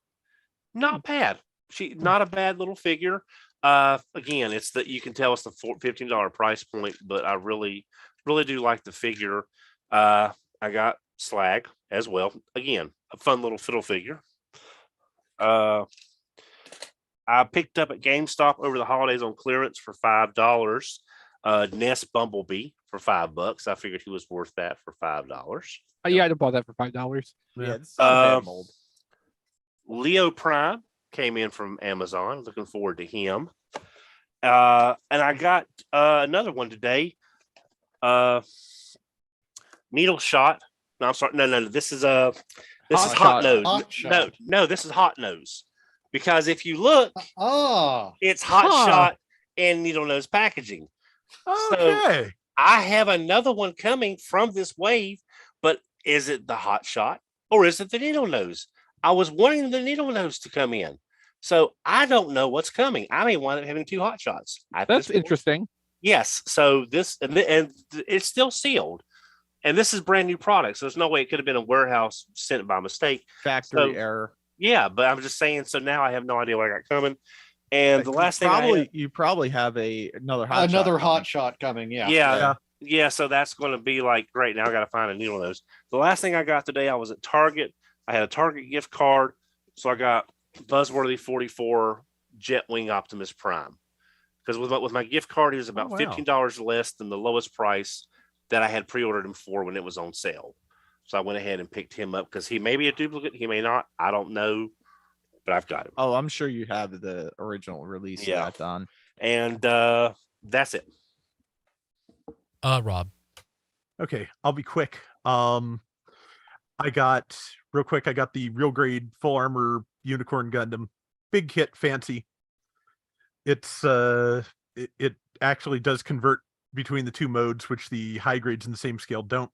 Not bad. Not a bad little figure. Again, it's that you can tell it's the $15 price point, but I really do like the figure. I got Slag as well. Again, a fun little fiddle figure. I picked up at GameStop over the holidays on clearance for $5. Nest Bumblebee for $5. I figured he was worth that for $5. Yeah, I'd have bought that for $5. Yeah, it's not a bad mold. Leo Prime came in from Amazon. Looking forward to him. And I got another one today. Needle Shot. No, I'm sorry. No. This is Hot Nose. Hot Shot. No, this is Hot Nose. Because if you look, Oh, it's Hot Shot and Needlenose packaging. Okay. So I have another one coming from this wave, but is it the Hot Shot or is it the Needlenose? I was wanting the Needlenose to come in. So I don't know what's coming. I may wind up having two Hot Shots. That's interesting. Yes. So this, and it's still sealed. And this is brand new product. So there's no way it could have been a warehouse sent by mistake. Factory error. Yeah, but I'm just saying, so now I have no idea what I got coming. And the last thing you probably have another hot shot coming. Yeah. So that's going to be like, great. Now I got to find a Needlenose. The last thing I got today, I was at Target. I had a Target gift card. So I got Buzzworthy 44 Jetwing Optimus Prime. Because with my gift card, he was about $15 less than the lowest price that I had pre-ordered him for when it was on sale. So I went ahead and picked him up because he may be a duplicate. He may not. I don't know. But I've got him. Oh, I'm sure you have the original release of that done. And that's it. Rob. Okay, I'll be quick. I got the real grade full armor Unicorn Gundam. Big kit, fancy. It's it actually does convert between the two modes, which the high grades in the same scale don't.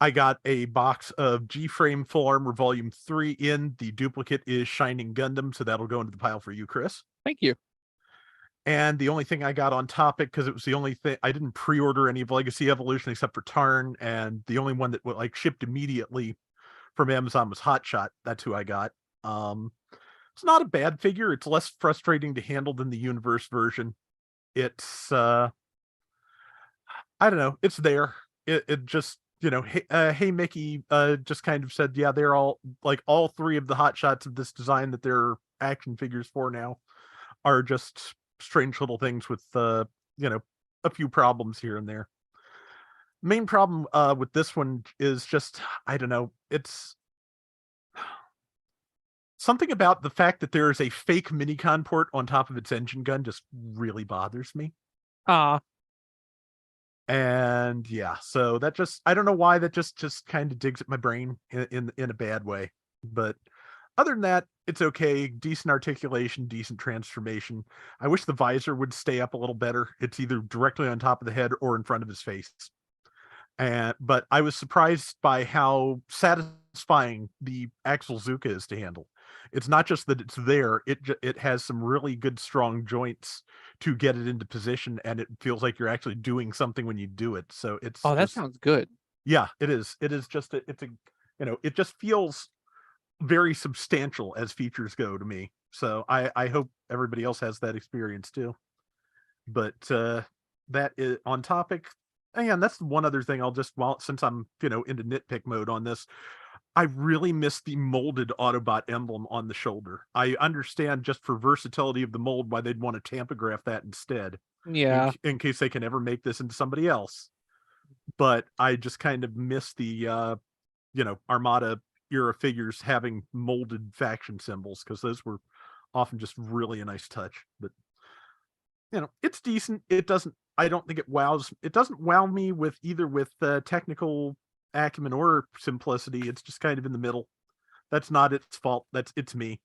I got a box of G-Frame Full Armor Volume 3 in. The duplicate is Shining Gundam, so that'll go into the pile for you, Chris. Thank you. And the only thing I got on topic, because it was the only thing, I didn't pre-order any of Legacy Evolution except for Tarn, and the only one that shipped immediately from Amazon was Hot Shot. That's who I got. It's not a bad figure. It's less frustrating to handle than the Universe version. It's, I don't know. It's there. It just, hey Mickey just kind of said, yeah, they're all three of the Hot Shots of this design that they're action figures for now are just strange little things with a few problems here and there. Main problem with this one is just, I don't know, it's something about the fact that there is a fake Minicon port on top of its engine gun just really bothers me. And yeah, so that just, I don't know why that just kind of digs at my brain in a bad way. But other than that, it's okay. Decent articulation, decent transformation. I wish the visor would stay up a little better. It's either directly on top of the head or in front of his face. But I was surprised by how satisfying the Axle Zuka is to handle. It's not just that it's there; it has some really good, strong joints to get it into position, and it feels like you're actually doing something when you do it. So it's that sounds good. Yeah, it is. It is just it just feels very substantial as features go to me. So I hope everybody else has that experience too. But that is on topic. And that's one other thing since I'm, into nitpick mode on this, I really miss the molded Autobot emblem on the shoulder. I understand just for versatility of the mold why they'd want to tampograph that instead. Yeah. In case they can ever make this into somebody else. But I just kind of miss the, Armada era figures having molded faction symbols, because those were often just really a nice touch. But, it's decent. I don't think it wows. It doesn't wow me with technical acumen or simplicity. It's just kind of in the middle. That's not its fault. It's me.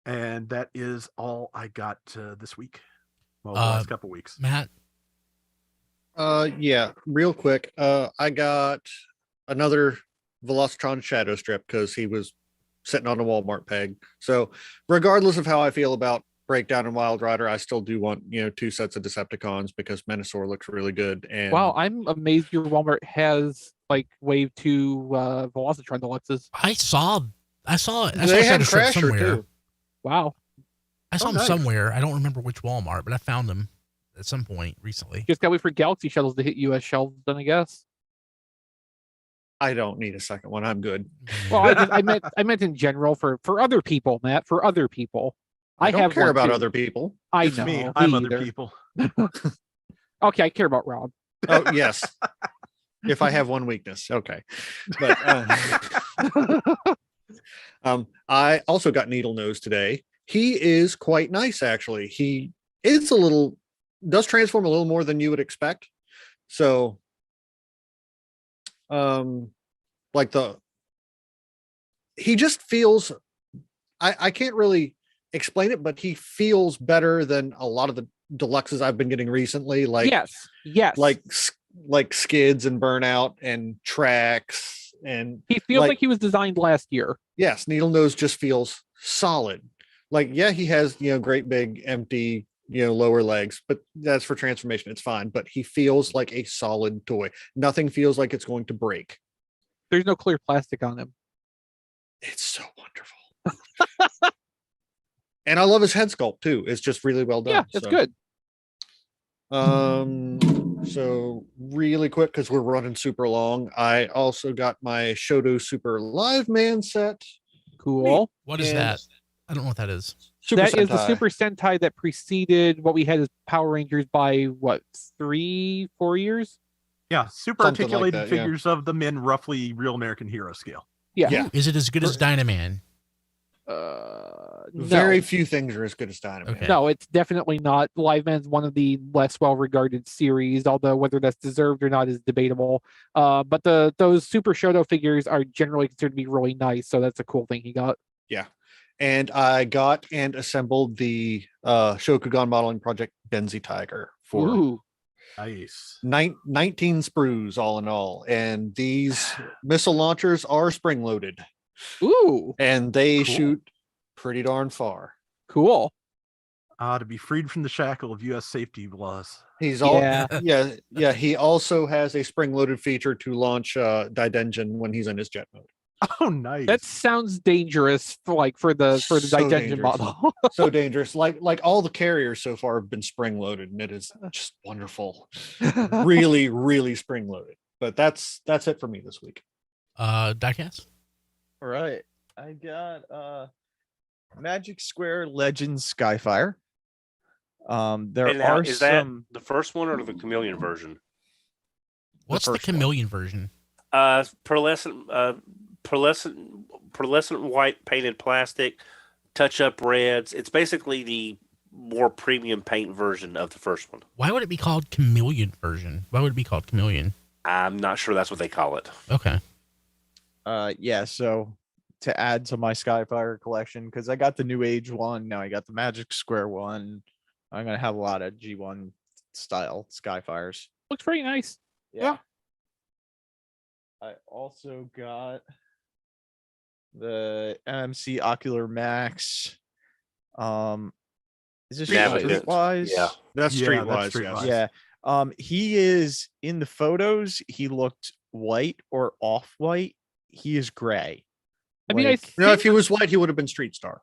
And that is all I got this week. Well, the last couple weeks. Matt? Yeah, real quick. I got another Velocitron Shadow Strip because he was sitting on a Walmart peg. So regardless of how I feel about Breakdown and Wild Rider, I still do want, 2 sets of Decepticons because Menasor looks really good. And Wow, I'm amazed your Walmart has like Wave 2 Velocitron Deluxes. I saw they Shadow had Strip Crasher somewhere. too. Wow. I saw them nice. somewhere. I don't remember which Walmart, but I found them at some point recently. Just gotta wait for Galaxy shuttles to hit US shelves, then I guess. I don't need a second one. I'm good. Well, I meant in general for other people, Matt. For other people. I don't have care one about too. other people. It's know. me. I'm other either. people. Okay, I care about Rob. Oh, yes. If I have one weakness. Okay. But I also got Needlenose today. He is quite nice, actually. He is does transform a little more than you would expect. So he just feels, I can't really explain it, but he feels better than a lot of the deluxes I've been getting recently. Like, yes. Like Skids and Burnout and Tracks. And he feels like he was designed last year. Yes. Needlenose just feels solid. Like, yeah, he has, great big empty, lower legs, but that's for transformation. It's fine. But he feels like a solid toy. Nothing feels like it's going to break. There's no clear plastic on him. It's so wonderful. And I love his head sculpt too. It's just really well done. Yeah, it's good. So really quick, because we're running super long, I also got my Shoto Super Live Man set. Cool. What is that? I don't know what that is. That is the Super Sentai that preceded what we had as Power Rangers by 3-4 years. Yeah, super Something like articulated that, figures of them in roughly real American hero scale. Yeah. Is it as good as Dynaman? Very few things are as good as Dynamite. Okay. No, it's definitely not. Live Man's one of the less well-regarded series, although whether that's deserved or not is debatable. But those Super Shoto figures are generally considered to be really nice, so that's a cool thing he got. Yeah. And I got and assembled the Shokugan modeling project Benzi Tiger for Ooh. Nice. 19 sprues all in all. And these missile launchers are spring-loaded. Ooh. And they Cool. shoot pretty darn far. Cool. To be freed from the shackle of U.S. safety laws. He's all Yeah. yeah. He also has a spring-loaded feature to launch Daidenjin when he's in his jet mode. Oh, nice. That sounds dangerous for the So Daidenjin dangerous. model. So dangerous. Like all the carriers so far have been spring-loaded, and it is just wonderful. Really, really spring-loaded. But that's it for me this week. Diecast? All right. I got Magic Square Legends Skyfire. There And now, are is that some the first one or the Chameleon version? What's the first one. chameleon version? Pearlescent white painted plastic, touch up reds. It's basically the more premium paint version of the first one. Why would it be called chameleon version? Why would it be called chameleon? I'm not sure that's what they call it. Okay. yeah, so to add to my Skyfire collection, because I got the New Age one, now I got the Magic Square one. I'm gonna have a lot of G1 style Skyfires. Looks pretty nice. Yeah. I also got the MMC Ocular Max. Is this Navigant. Streetwise? Yeah. That's Yeah, Streetwise. that's Yes. Streetwise. Yeah. He is in the photos. He looked white or off white. He is gray. I mean, I Like, think, No, if he was white, he would have been Street Star.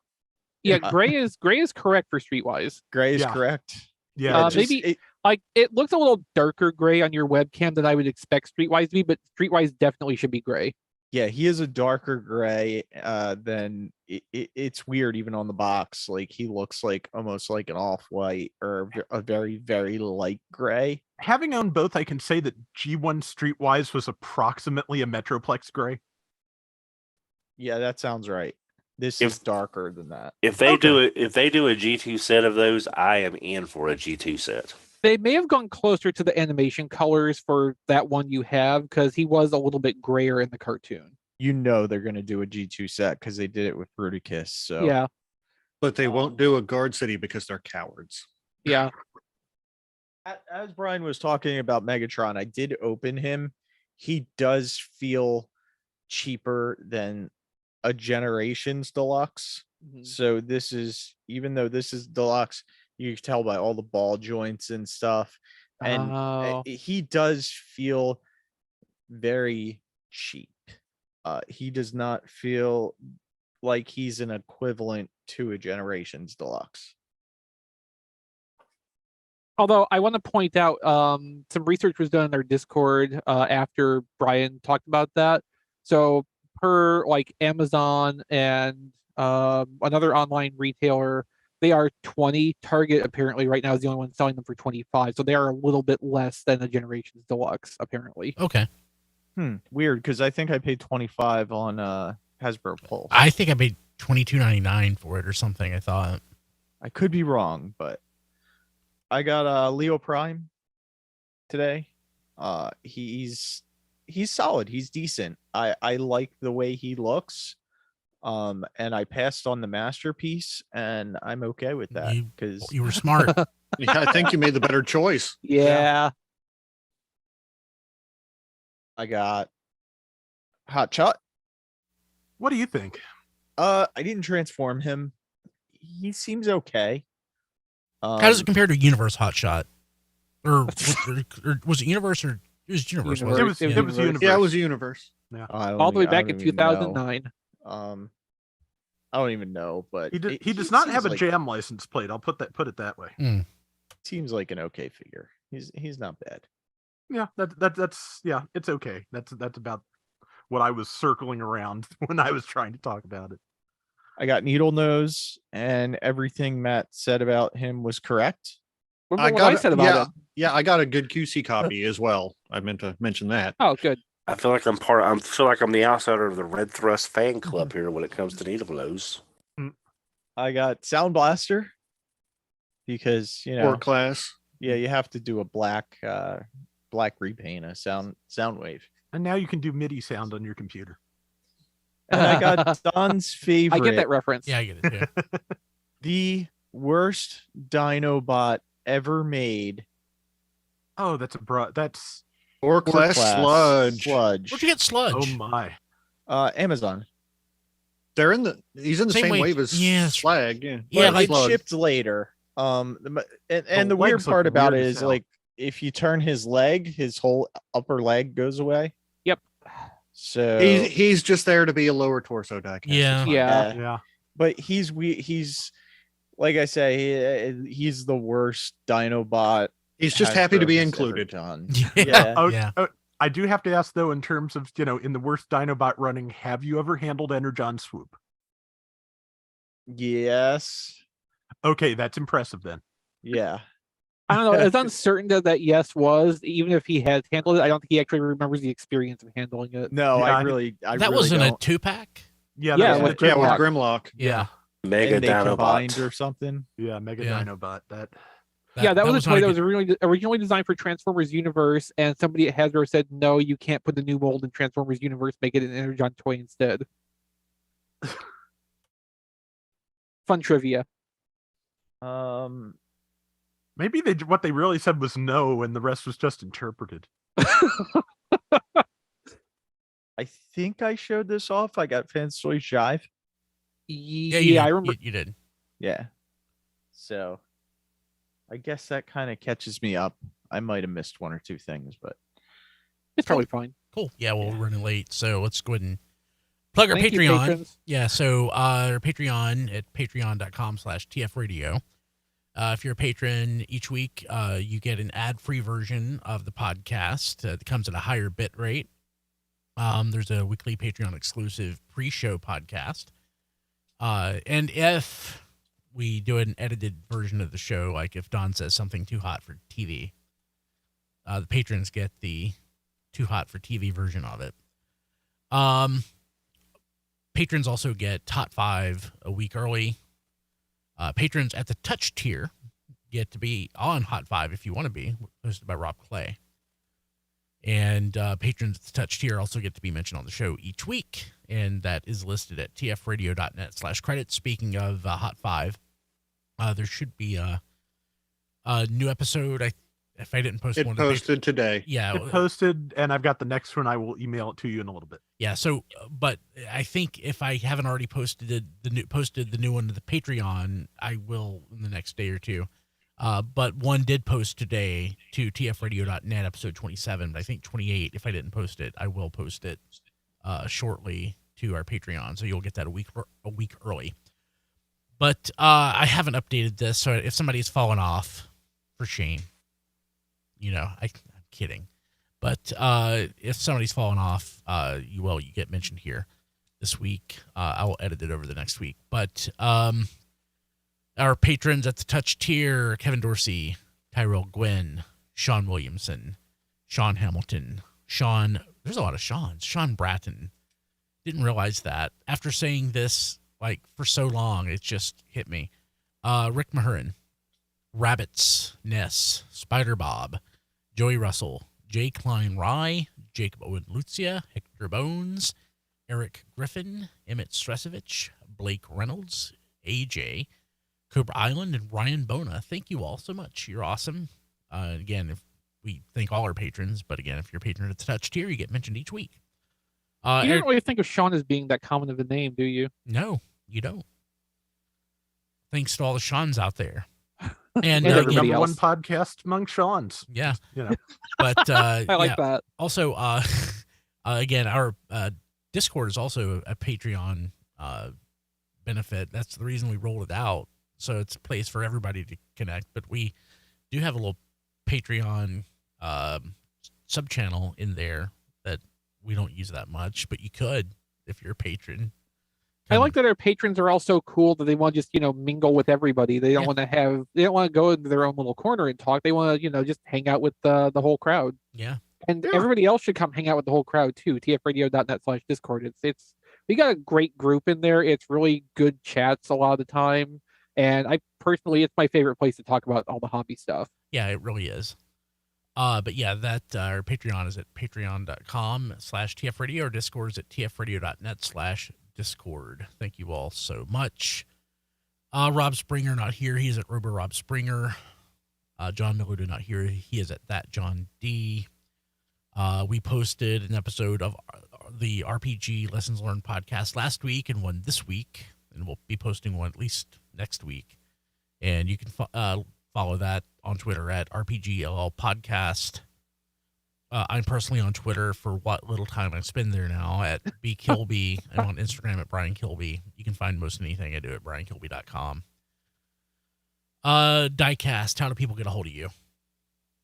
yeah, gray is correct for Streetwise. gray is Yeah. correct. Yeah, Uh, maybe- Like it looks a little darker gray on your webcam than I would expect Streetwise to be, but Streetwise definitely should be gray. Yeah, he is a darker gray than it's weird even on the box. Like he looks like almost like an off-white or a very, very light gray. having owned both, I can say that G1 Streetwise was approximately a Metroplex gray. Yeah, that sounds right. This If- is darker than that. If they do it, if they do a G2 set of those, I am in for a G2 set. They may have gone closer to the animation colors for that one you have because he was a little bit grayer in the cartoon. You know they're gonna do a G2 set because they did it with Bruticus. So Yeah, But they won't do a Guard City because they're cowards. yeah. As Brian was talking about Megatron, I did open him. He does feel cheaper than a Generations Deluxe. Mhm. So this is, even though this is deluxe, you can tell by all the ball joints and stuff. And Oh. he does feel very cheap. He does not feel like he's an equivalent to a Generations Deluxe. Although I want to point out, some research was done in our Discord after Brian talked about that. So per like Amazon and another online retailer, they are 20. Target apparently right now is the only one selling them for 25. So they are a little bit less than the Generations Deluxe apparently. Okay. Weird, because I think I paid 25 on Hasbro Pulse. I think I paid $22.99 for it or something. I thought. I could be wrong, but I got Leo Prime today. He's solid. He's decent. I like the way he looks. And I passed on the masterpiece, and I'm okay with that You- because You were smart. Yeah, I think you made the better choice. Yeah. I got Hot Shot. What do you think? I didn't transform him. He seems okay. How does it compare to Universe Hotshot? Or was it Universe or it was Universe? wasn't It was Yeah. Universe. Yeah, it was Universe. All the way back in 2009. I don't even know, but He does not seems have a like- jam license plate. I'll put it that way. Seems like an okay figure. He's not bad. Yeah, that's yeah, it's okay. That's about what I was circling around when I was trying to talk about it. I got Needlenose, and everything Matt said about him was correct. What I said about yeah, it. yeah, I got a good QC copy as well. I meant to mention that. Oh, good. I feel like I feel like I'm the outsider of the Red Thrust fan club here when it comes to Needlenose. I got Sound Blaster because Or class. yeah, you have to do a black repaint, a Soundwave. And now you can do MIDI sound on your computer. And I got Don's favorite. I get that reference. Yeah, I get it. Yeah. The worst Dinobot ever made. Oh, that's Or class sludge. Sludge. Where'd you get Sludge? oh my. Amazon. He's in the same wave as Yeah, Slag. Yeah, Yeah, But like it Sludge. shipped later. And the weird legs look part about it weird as is hell. like if you turn his leg, his whole upper leg goes away. Yep. So He's just there to be a lower torso deck. Yeah. Yeah. Yeah. but he's like I say, he's the worst Dinobot. He's just happy to Hasbro be has ever included. done. Yeah. Yeah. Oh, Yeah. oh, I do have to ask though, in terms of in the worst Dinobot running, have you ever handled Energon Swoop? Yes. Okay, that's impressive then. Yeah. I don't know. It's uncertain that yes was, even if he has handled it, I don't think he actually remembers the experience of handling it. No, Yeah, I I- really That really wasn't a don't. 2-pack? Yeah, Yeah, that was with the Yeah, with Grimlock. Grimlock. Yeah. Mega and they combined Dinobot. or something. Yeah, Mega Yeah. Dinobot. That That was a not toy a that good- was originally designed for Transformers Universe, and somebody at Hasbro said, no, you can't put the new mold in Transformers Universe, make it an Energon toy instead. Fun trivia. maybe what they really said was no, and the rest was just interpreted. I think I showed this off. I got Fans Toys Jive. Yeah, Yeah, I remember. You did. Yeah. So I guess that kind of catches me up. I might have missed one or two things, but It's probably fine. Cool. Yeah, well, we're running late, so let's go ahead and plug our Thank you, Patreon. patrons. Yeah, so our Patreon at patreon.com/tfradio. If you're a patron each week, you get an ad-free version of the podcast that comes at a higher bit rate. There's a weekly Patreon exclusive pre-show podcast. And if we do an edited version of the show, like if Don says something too hot for TV, the patrons get the too hot for TV version of it. Patrons also get Hot 5 a week early. Patrons at the touch tier get to be on Hot 5 if you want to be, hosted by Rob Clay. And patrons at the touch tier also get to be mentioned on the show each week. And that is listed at tfradio.net/credits. Speaking of Hot 5, there should be a new episode. If I didn't post It one, posted today. Yeah, It posted, and I've got the next one. I will email it to you in a little bit. yeah. So, but I think if I haven't already posted the new one to the Patreon, I will in the next day or two. But one did post today to tfradio.net, episode 27. But I think 28. If I didn't post it, I will post it shortly to our Patreon, so you'll get that a week early. But I haven't updated this, so if somebody's fallen off, for shame. I'm kidding. But if somebody's fallen off, you get mentioned here this week. I will edit it over the next week. But our patrons at the touch tier: Kevin Dorsey, Tyrell Gwynn, Sean Williamson, Sean Hamilton, there's a lot of Seans. Sean Bratton. Didn't realize that. After saying this for so long, it just hit me. Rick Mahurin, Rabbits, Ness, Spider Bob, Joey Russell, Jay Klein Rye, Jacob Owen Lucia, Hector Bones, Eric Griffin, Emmett Stresovich, Blake Reynolds, AJ, Cobra Island, and Ryan Bona. Thank you all so much. You're awesome. Again, if we thank all our patrons, but again, if you're a patron at the touch tier, you get mentioned each week. You don't really think of Sean as being that common of a name, do you? No, you don't. Thanks to all the Seans out there. And Yeah, The everybody number one else. podcast among Sean's. yeah, You know, but I like yeah. that. Also, again, our Discord is also a Patreon benefit. That's the reason we rolled it out. So it's a place for everybody to connect. But we do have a little Patreon sub channel in there that we don't use that much, but you could if you're a patron. I like that our patrons are also cool that they want to just, mingle with everybody. They don't want to go into their own little corner and talk. They want to, just hang out with the whole crowd. Yeah. And Yeah. everybody else should come hang out with the whole crowd too. tfradio.net/discord. We got a great group in there. It's really good chats a lot of the time. And I personally, it's my favorite place to talk about all the hobby stuff. Yeah, it really is. But yeah, that our Patreon is at patreon.com/tfradio, or Discord is at tfradio.net/discord. Thank you all so much. Rob Springer not here. He's at Robo Rob Springer. John Miller not here. He is at that John D. We posted an episode of the RPG Lessons Learned podcast last week and one this week, and we'll be posting one at least next week. And you can follow that on Twitter at RPGLL Podcast. I'm personally on Twitter for what little time I spend there now at BKilby, and on Instagram at Brian Kilby. You can find most anything I do at briankilby.com. Diecast, how do people get a hold of you?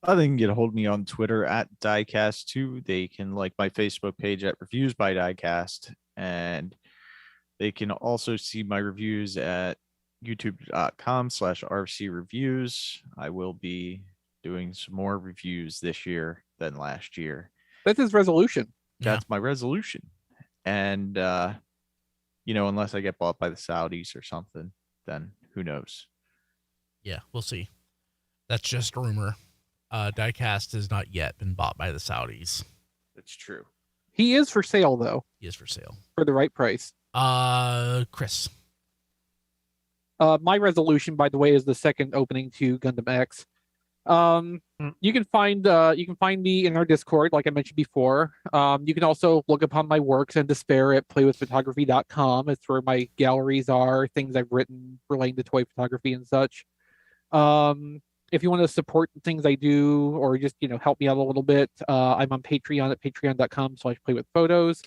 They can get a hold of me on Twitter at Diecast2. They can like my Facebook page at Reviews by Diecast. And they can also see my reviews at youtube.com/RC Reviews. I will be doing some more reviews this year than last year. That's his resolution. That's my resolution. And, unless I get bought by the Saudis or something, then who knows? Yeah, we'll see. That's just a rumor. Diecast has not yet been bought by the Saudis. It's true. He is for sale though, He is for sale. for the right price. Chris. My resolution, by the way, is the second opening to Gundam X. You can find me in our Discord, like I mentioned before. You can also look upon my works and despair at playwithphotography.com. It's where my galleries are, things I've written relating to toy photography and such. If you want to support the things I do or just help me out a little bit, I'm on Patreon at patreon.com/playwithphotos.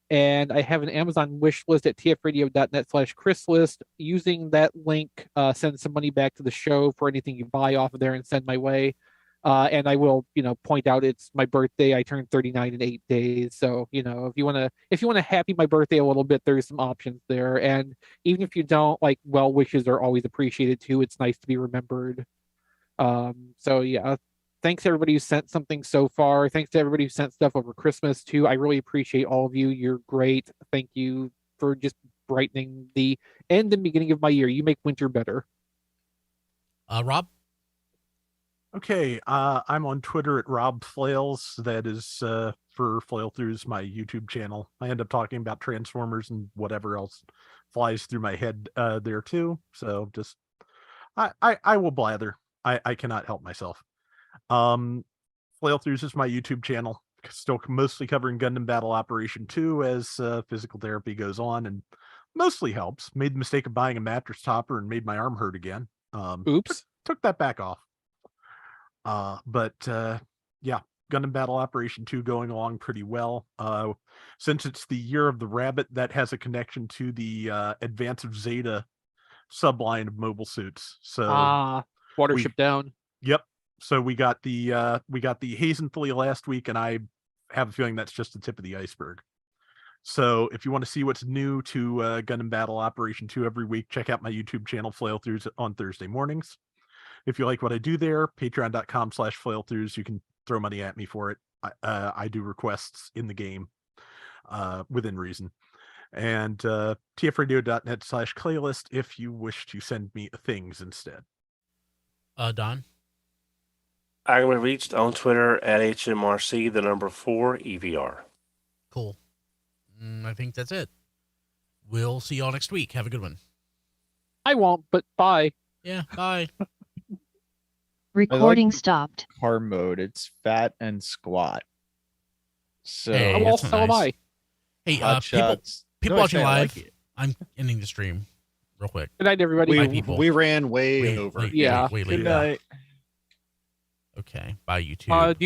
And I have an Amazon wish list at tfradio.net/chrislist. Using that link, send some money back to the show for anything you buy off of there and send my way. And I will, point out it's my birthday. I turned 39 in 8 days. So, if you want to happy my birthday a little bit, there's some options there. And even if you don't, like, well wishes are always appreciated too. It's nice to be remembered. So yeah. Thanks to everybody who sent something so far. Thanks to everybody who sent stuff over Christmas too. I really appreciate all of you. You're great. Thank you for just brightening the end and beginning of my year. You make winter better. Rob? Okay, I'm on Twitter at Rob Flails. That is for Flail Through's my YouTube channel. I end up talking about Transformers and whatever else flies through my head there too. So just I will blather. I cannot help myself. Flail Throughs is my YouTube channel. Still mostly covering Gundam Battle Operation 2 as physical therapy goes on, and mostly helps. Made the mistake of buying a mattress topper and made my arm hurt again. Oops. Took that back off. But yeah, Gundam Battle Operation 2 going along pretty well. Since it's the Year of the Rabbit, that has a connection to the Advance of Zeta subline of mobile suits. So Watership Down. Yep. So we got the Hazenflea last week, and I have a feeling that's just the tip of the iceberg. So if you want to see what's new to Gundam Battle Operation 2 every week, check out my YouTube channel, Flail Throughs, on Thursday mornings. If you like what I do there, patreon.com/Flail Throughs. You can throw money at me for it. I do requests in the game within reason. And tfradio.net/playlist if you wish to send me things instead. Don? I can be reached on Twitter at HMRC4 EVR. Cool. I think that's it. We'll see y'all next week. Have a good one. I won't, but bye. Yeah, bye. Recording stopped. Car mode. It's fat and squat. So Hey, Well, that's so am nice. I. Hey, hot shots. people No, I watching say I live, like it. I'm ending the stream real quick. Good night, everybody. Bye, people. We ran way over. Wait, Yeah. wait, Good later. night. Okay, bye, YouTube.